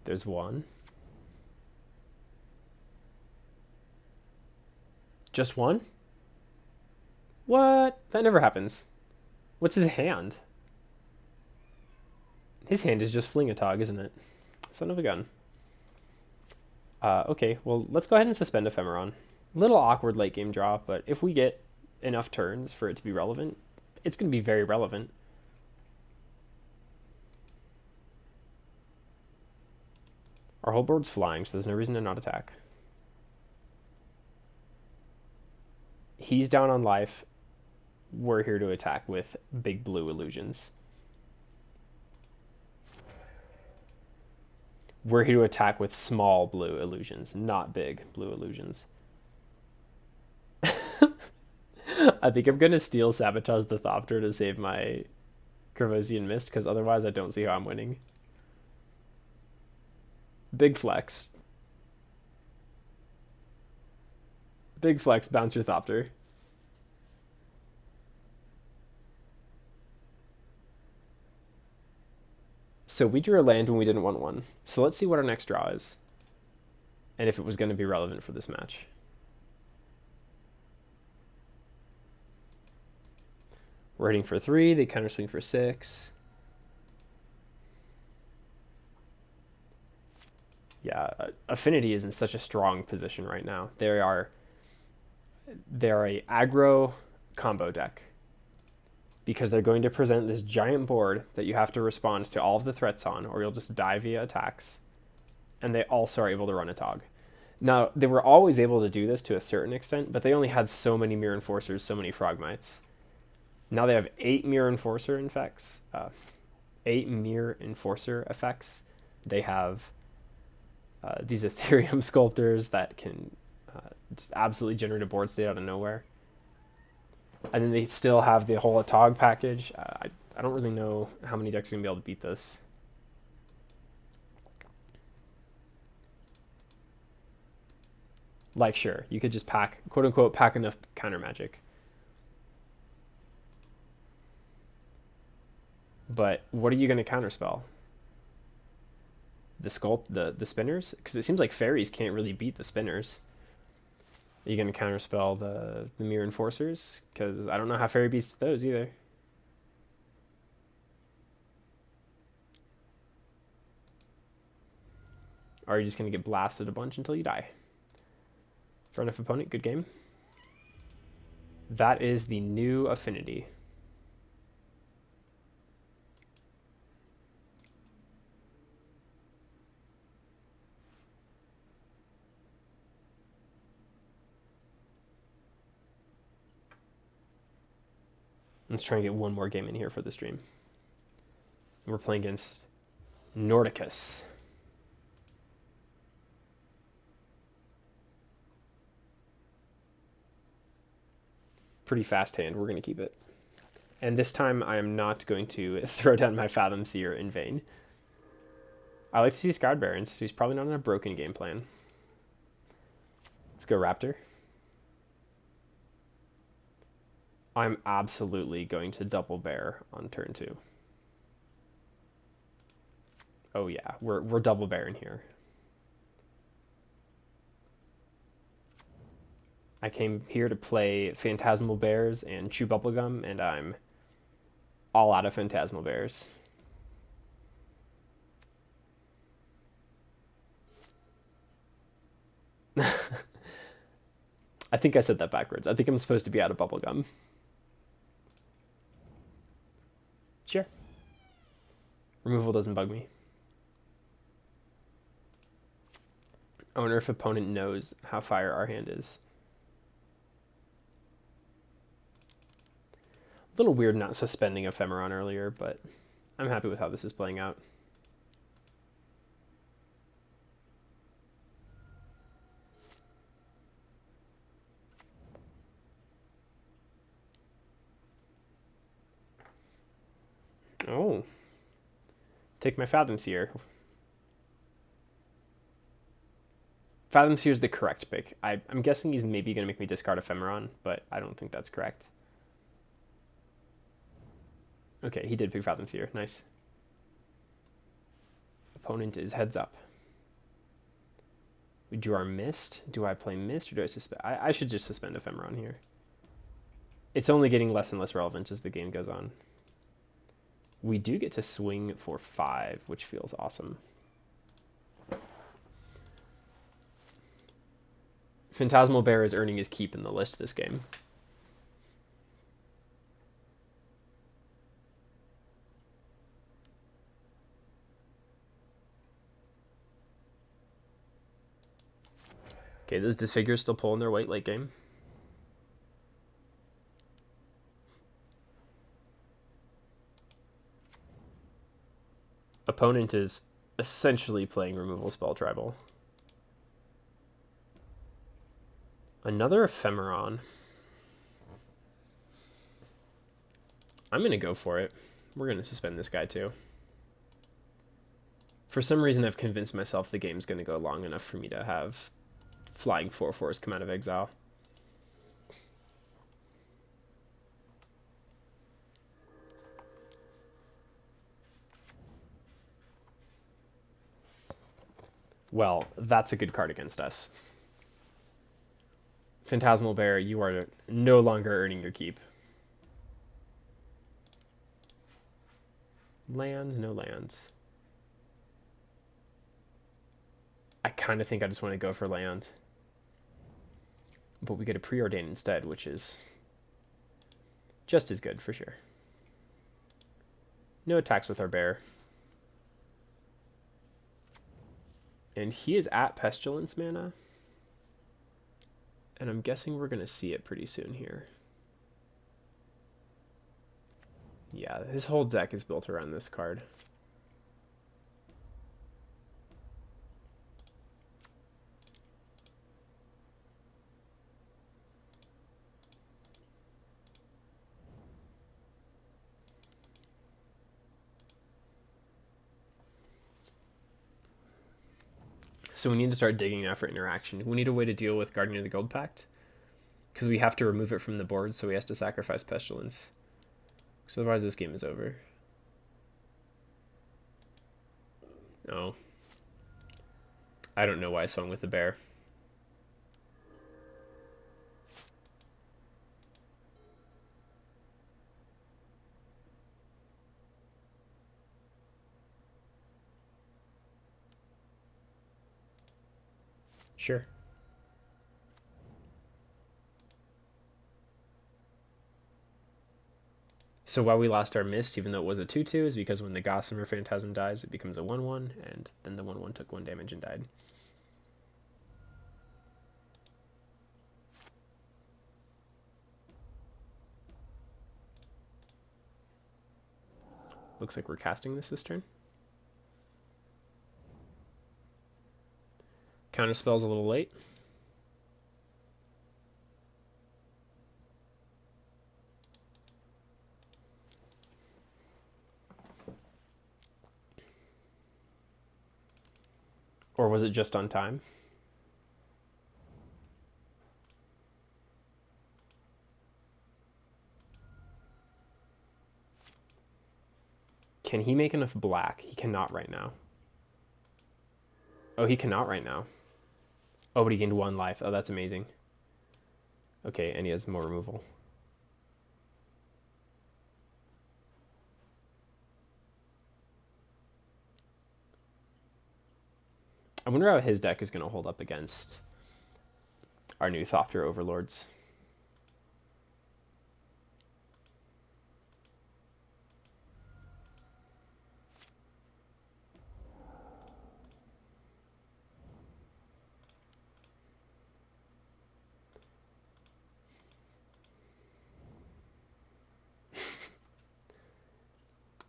There's one. Just one? What? That never happens. What's his hand? His hand is just Flingatog, isn't it? Son of a gun. Okay, well, let's go ahead and suspend Ephemeron. Little awkward late game draw, but if we get enough turns for it to be relevant, it's going to be very relevant. Our whole board's flying, so there's no reason to not attack. He's down on life. We're here to attack with big blue illusions. We're here to attack with small blue illusions, not big blue illusions. I think I'm going to steal Sabotage the Thopter to save my Krokovian Mist, because otherwise I don't see how I'm winning. Big flex. Big flex, bounce your Thopter. So we drew a land when we didn't want one. So let's see what our next draw is. And if it was going to be relevant for this match. We're hitting for 3. They counter swing for 6. Yeah, Affinity is in such a strong position right now. They're a aggro combo deck because they're going to present this giant board that you have to respond to all of the threats on, or you'll just die via attacks. And they also are able to run a Tog. Now, they were always able to do this to a certain extent, but they only had so many Mirror Enforcers, so many Frogmites. Now they have 8 Mirror Enforcer effects. 8 Mirror Enforcer effects. They have these Ethereum Sculptors that can just absolutely generate a board state out of nowhere. And then they still have the whole Tog package. I don't really know how many decks are going to be able to beat this. Like, sure, you could just pack, quote unquote, pack enough counter magic. But what are you going to counterspell? The spinners? Because it seems like fairies can't really beat the spinners. Are you going to counterspell the Mirror Enforcers? Because I don't know how fairy beats those either. Or are you just going to get blasted a bunch until you die? Fair enough, opponent. Good game. That is the new Affinity. Let's try and get one more game in here for the stream. We're playing against Nordicus. Pretty fast hand. We're going to keep it. And this time I am not going to throw down my Fathom Seer in vain. I like to see Scoured Barons, so he's probably not on a broken game plan. Let's go Raptor. I'm absolutely going to double bear on turn 2. Oh yeah, we're double bearing here. I came here to play Phantasmal Bears and chew bubblegum, and I'm all out of Phantasmal Bears. I think I said that backwards. I think I'm supposed to be out of bubblegum. Sure. Removal doesn't bug me. I wonder if opponent knows how fire our hand is. A little weird not suspending Ephemeron earlier, but I'm happy with how this is playing out. Oh. Take my Fathom Seer. Fathom Seer is the correct pick. I'm guessing he's maybe going to make me discard Ephemeron, but I don't think that's correct. Okay, he did pick Fathom Seer. Nice. Opponent is heads up. We do our Mist. Do I play Mist or do I suspend? I should just suspend Ephemeron here. It's only getting less and less relevant as the game goes on. We do get to swing for 5, which feels awesome. Phantasmal Bear is earning his keep in the list this game. Okay, those Disfigures still pulling their weight late game. Opponent is essentially playing Removal Spell Tribal. Another Ephemeron. I'm going to go for it. We're going to suspend this guy too. For some reason, I've convinced myself the game's going to go long enough for me to have flying 4/4s come out of exile. Well, that's a good card against us. Phantasmal Bear, you are no longer earning your keep. Lands, no lands. I kind of think I just want to go for land. But we get a Preordain instead, which is just as good for sure. No attacks with our bear. And he is at Pestilence mana. And I'm guessing we're going to see it pretty soon here. Yeah, his whole deck is built around this card. So we need to start digging now for interaction. We need a way to deal with Guardian of the Gold Pact, because we have to remove it from the board, so he has to sacrifice Pestilence. So otherwise this game is over. Oh. I don't know why I swung with the bear. Sure. So why we lost our Mist, even though it was a 2/2, is because when the Gossamer Phantasm dies, it becomes a 1/1, and then the 1/1 took 1 damage and died. Looks like we're casting this turn. Counterspell's a little late. Or was it just on time? Can he make enough black? He cannot right now. Oh, he cannot right now. Oh, but he gained 1 life. Oh, that's amazing. Okay, and he has more removal. I wonder how his deck is going to hold up against our new Thopter Overlords.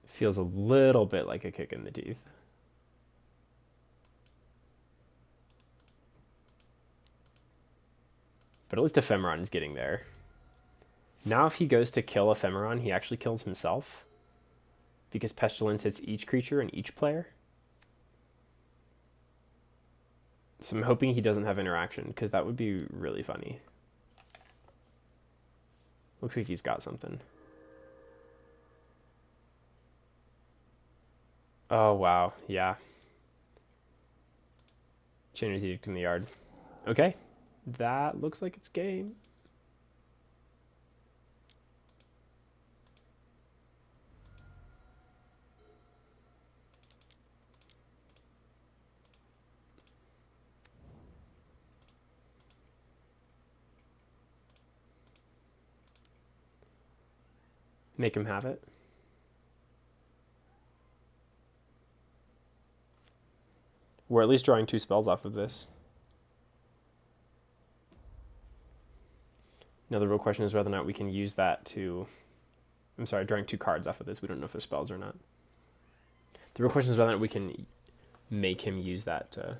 Feels a little bit like a kick in the teeth. But at least Ephemeron is getting there. Now if he goes to kill Ephemeron, he actually kills himself, because Pestilence hits each creature and each player. So I'm hoping he doesn't have interaction, because that would be really funny. Looks like he's got something. Oh, wow. Yeah. Chainer's Edict in the yard. Okay. That looks like it's game. Make him have it. We're at least drawing 2 spells off of this. Now the real question is whether or not we can use that to... I'm sorry, drawing 2 cards off of this. We don't know if they're spells or not. The real question is whether or not we can make him use that to...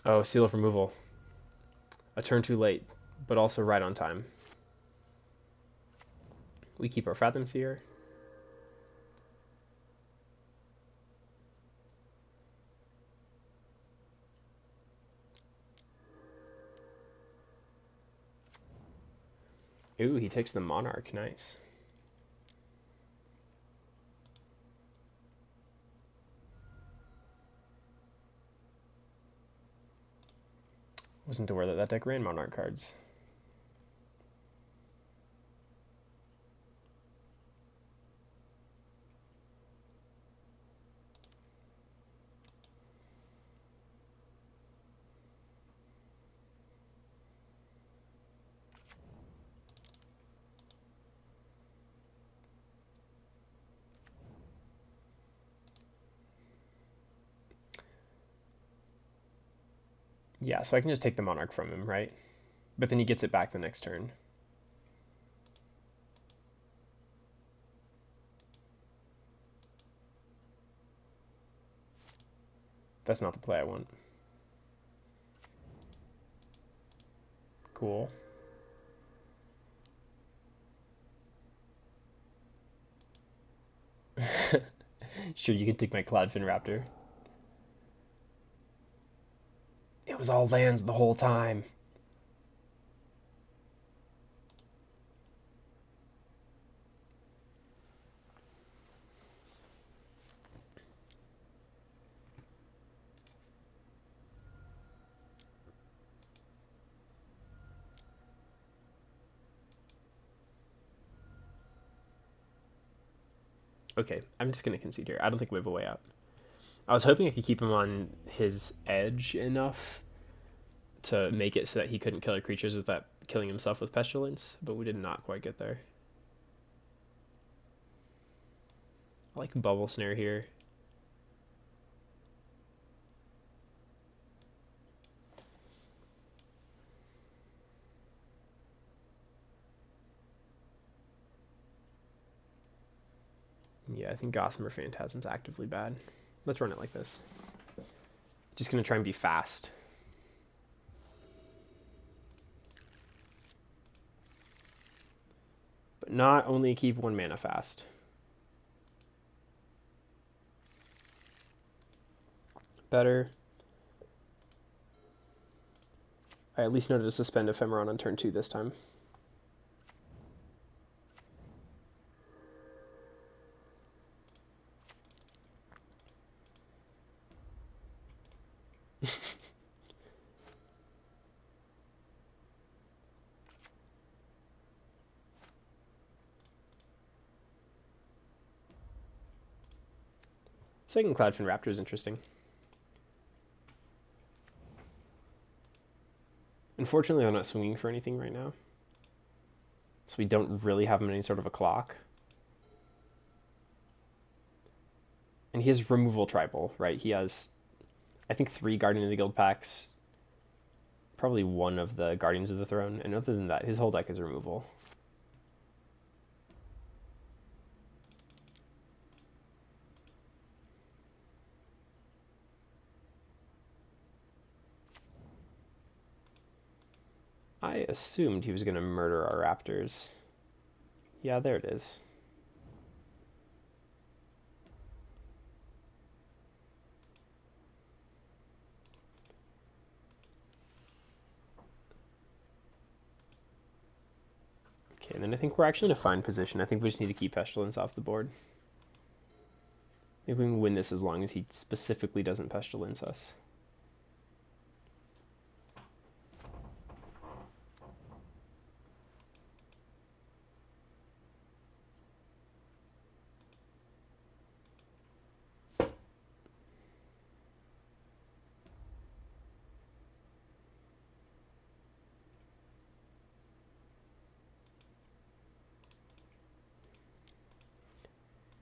Oh, Seal of Removal. A turn too late, but also right on time. We keep our Fathom Seer. Ooh, he takes the Monarch. Nice. Wasn't aware that that deck ran Monarch cards. Yeah, so I can just take the Monarch from him, right? But then he gets it back the next turn. That's not the play I want. Cool. Sure, you can take my Cloudfin Raptor. It was all lands the whole time. Okay, I'm just going to concede here. I don't think we have a way out. I was hoping I could keep him on his edge enough to make it so that he couldn't kill our creatures without killing himself with Pestilence, but we did not quite get there. I like Bubble Snare here. Yeah, I think Gossamer Phantasm's actively bad. Let's run it like this. Just going to try and be fast. But not only keep 1 mana fast. Better. I at least know to suspend Ephemeron on turn 2 this time. Second Cloudfin Raptor is interesting. Unfortunately, I'm not swinging for anything right now. So we don't really have him in any sort of a clock. And he has removal tribal, right? He has, I think, 3 Guardian of the Guild packs. Probably 1 of the Guardians of the Throne. And other than that, his whole deck is removal. I assumed he was going to murder our raptors. Yeah, there it is. Okay, and then I think we're actually in a fine position. I think we just need to keep Pestilence off the board. Maybe we can win this as long as he specifically doesn't Pestilence us.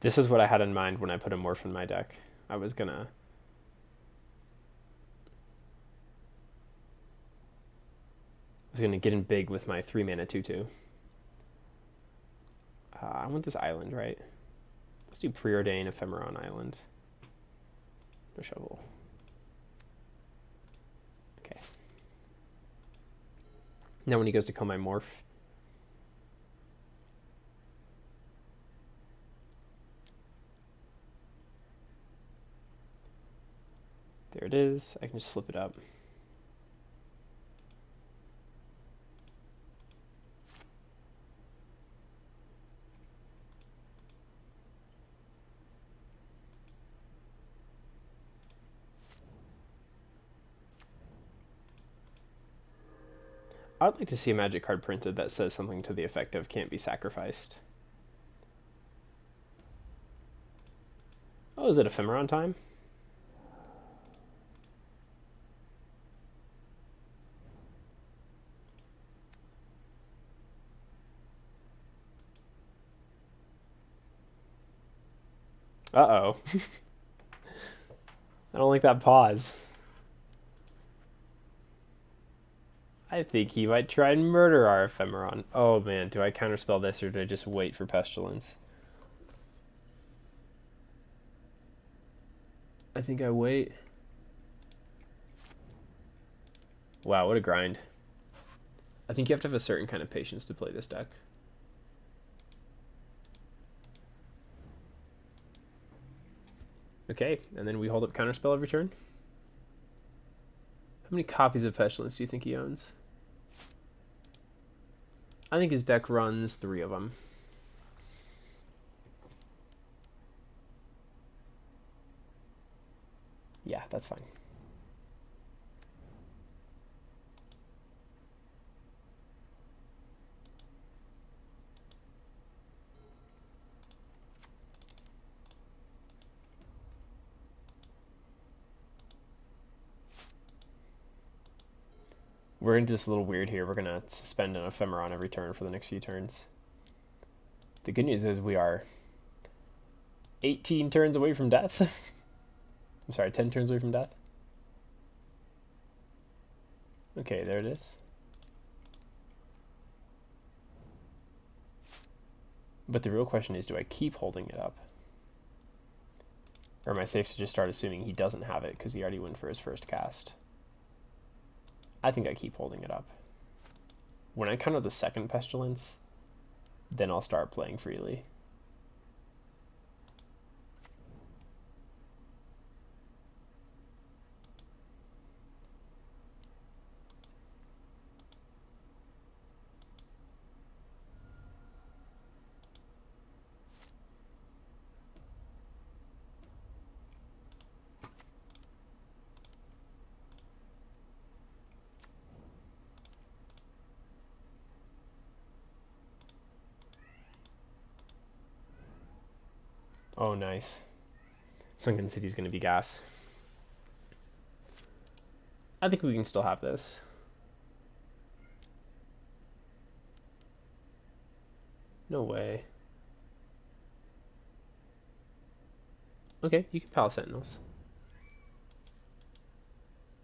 This is what I had in mind when I put a Morph in my deck. I was gonna get in big with my 3 mana 2/2. I want this island, right? Let's do Preordain Ephemeron Island. No shovel. Okay. Now when he goes to kill my Morph, there it is. I can just flip it up. I'd like to see a magic card printed that says something to the effect of can't be sacrificed. Oh, is it Ephemeron time? Uh-oh. I don't like that pause. I think he might try and murder our Ephemeron. Oh man, do I counterspell this or do I just wait for Pestilence? I think I wait. Wow, what a grind. I think you have to have a certain kind of patience to play this deck. Okay, and then we hold up counterspell every turn. How many copies of Pestilence do you think he owns? I think his deck runs 3 of them. Yeah, that's fine. We're into this a little weird here. We're going to suspend an Ephemeron every turn for the next few turns. The good news is we are 18 turns away from death. I'm sorry, 10 turns away from death. Okay, there it is. But the real question is, do I keep holding it up? Or am I safe to just start assuming he doesn't have it because he already went for his first cast? I think I keep holding it up. When I counter the second Pestilence, then I'll start playing freely. Oh, nice. Sunken City's going to be gas. I think we can still have this. No way. Okay, you can Palace Sentinels.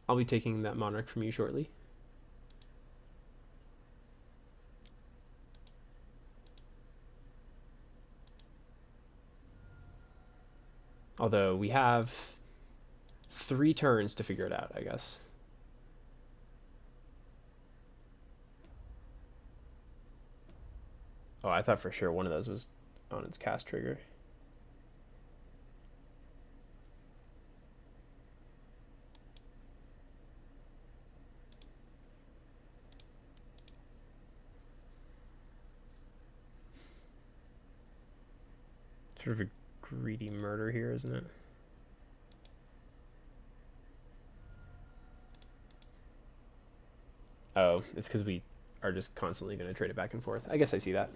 I'll be taking that Monarch from you shortly. Although we have 3 turns to figure it out, I guess. Oh, I thought for sure one of those was on its cast trigger. Sort of a greedy murder here, isn't it? Oh, it's because we are just constantly going to trade it back and forth. I guess I see that.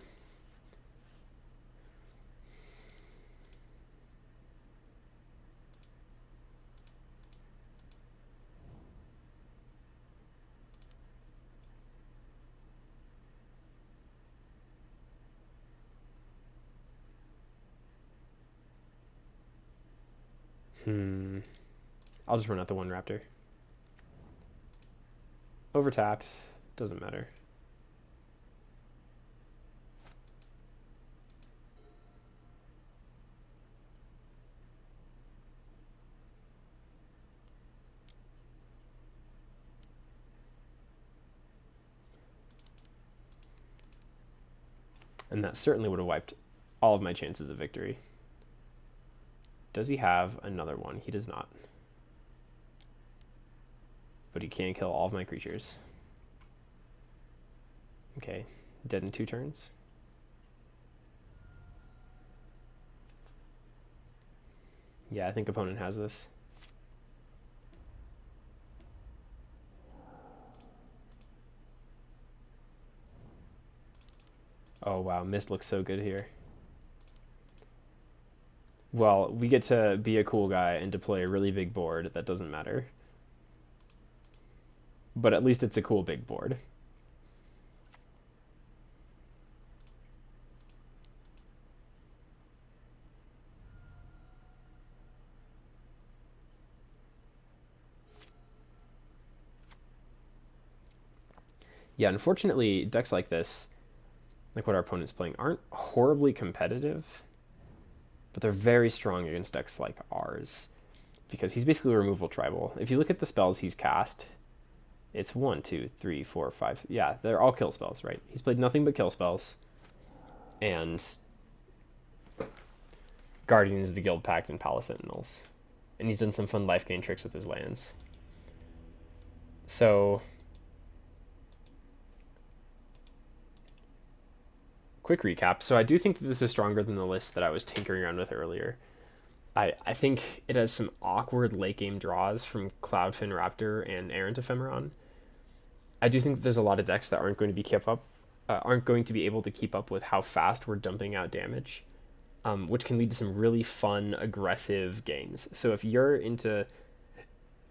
I'll just run out the 1 Raptor. Overtapped. Doesn't matter. And that certainly would have wiped all of my chances of victory. Does he have another one? He does not. But he can kill all of my creatures. Okay, dead in 2 turns. Yeah, I think opponent has this. Oh wow, Mist looks so good here. Well, we get to be a cool guy and deploy a really big board that doesn't matter. But at least it's a cool big board. Yeah, unfortunately, decks like this, like what our opponent's playing, aren't horribly competitive, but they're very strong against decks like ours, because he's basically a removal tribal. If you look at the spells he's cast, it's 1, 2, 3, 4, 5. Yeah, they're all kill spells, right? He's played nothing but kill spells, and Guardians of the Guild Pact and Palace Sentinels. And he's done some fun life gain tricks with his lands. So, quick recap. So I do think that this is stronger than the list that I was tinkering around with earlier. I think it has some awkward late game draws from Cloudfin Raptor and Errant Ephemeron. I do think that there's a lot of decks that aren't going to be aren't going to be able to keep up with how fast we're dumping out damage, which can lead to some really fun, aggressive games. So if you're into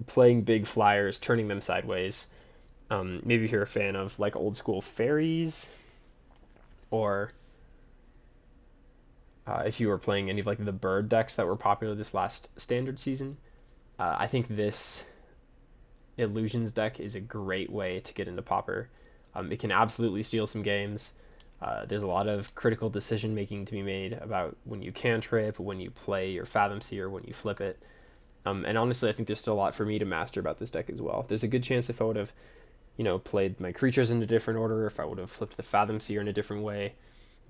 playing big flyers, turning them sideways, maybe if you're a fan of like old school fairies, or if you were playing any of like the bird decks that were popular this last standard season, I think this Illusions deck is a great way to get into Pauper. It can absolutely steal some games. There's a lot of critical decision making to be made about when you cantrip, when you play your Fathom Seer, when you flip it. And honestly, I think there's still a lot for me to master about this deck as well. There's a good chance if I would have, played my creatures in a different order, if I would have flipped the Fathom Seer in a different way,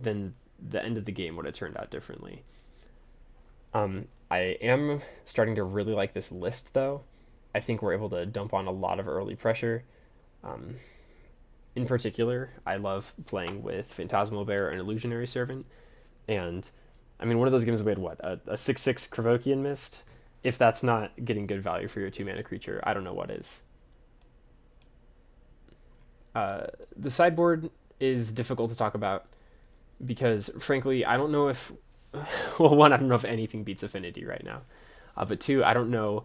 then the end of the game would have turned out differently. I am starting to really like this list, though. I think we're able to dump on a lot of early pressure. In particular, I love playing with Phantasmal Bear and Illusionary Servant. And, I mean, one of those games we had, what, a 6/6 Krokovian Mist? If that's not getting good value for your 2-mana creature, I don't know what is. The sideboard is difficult to talk about because, frankly, I don't know if... Well, one, I don't know if anything beats Affinity right now. But two, I don't know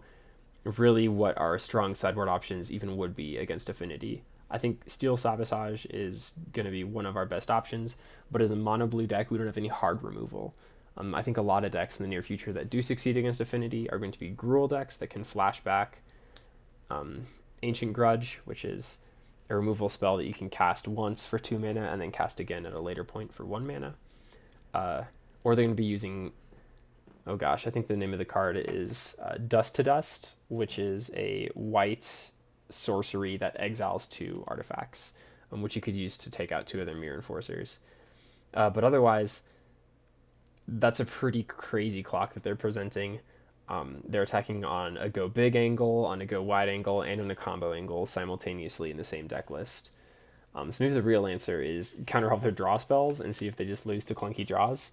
really what our strong sideboard options even would be against Affinity. I think Steel Sabotage is going to be one of our best options, but as a mono blue deck, we don't have any hard removal. I think a lot of decks in the near future that do succeed against Affinity are going to be Gruul decks that can flash back Ancient Grudge, which is a removal spell that you can cast once for 2 mana and then cast again at a later point for 1 mana. Or they're going to be using, oh gosh, I think the name of the card is Dust to Dust, which is a white sorcery that exiles 2 artifacts, which you could use to take out 2 other Mirror Enforcers. But otherwise, that's a pretty crazy clock that they're presenting. They're attacking on a go big angle, on a go wide angle, and on a combo angle simultaneously in the same deck list. So maybe the real answer is counter all their draw spells and see if they just lose to clunky draws.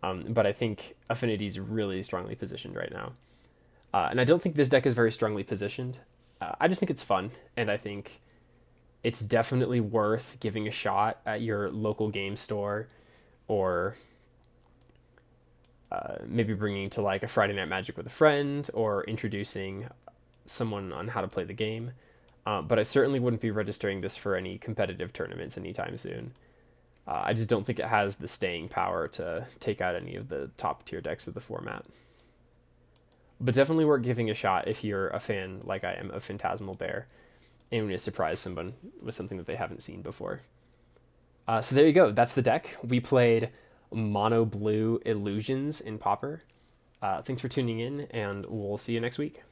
But I think Affinity's really strongly positioned right now. And I don't think this deck is very strongly positioned. I just think it's fun, and I think it's definitely worth giving a shot at your local game store, or maybe bringing to like a Friday Night Magic with a friend, or introducing someone on how to play the game. But I certainly wouldn't be registering this for any competitive tournaments anytime soon. I just don't think it has the staying power to take out any of the top tier decks of the format. But definitely worth giving a shot if you're a fan, like I am, of Phantasmal Bear, and want to surprise someone with something that they haven't seen before. So there you go. That's the deck. We played Mono Blue Illusions in Pauper. Thanks for tuning in, and we'll see you next week.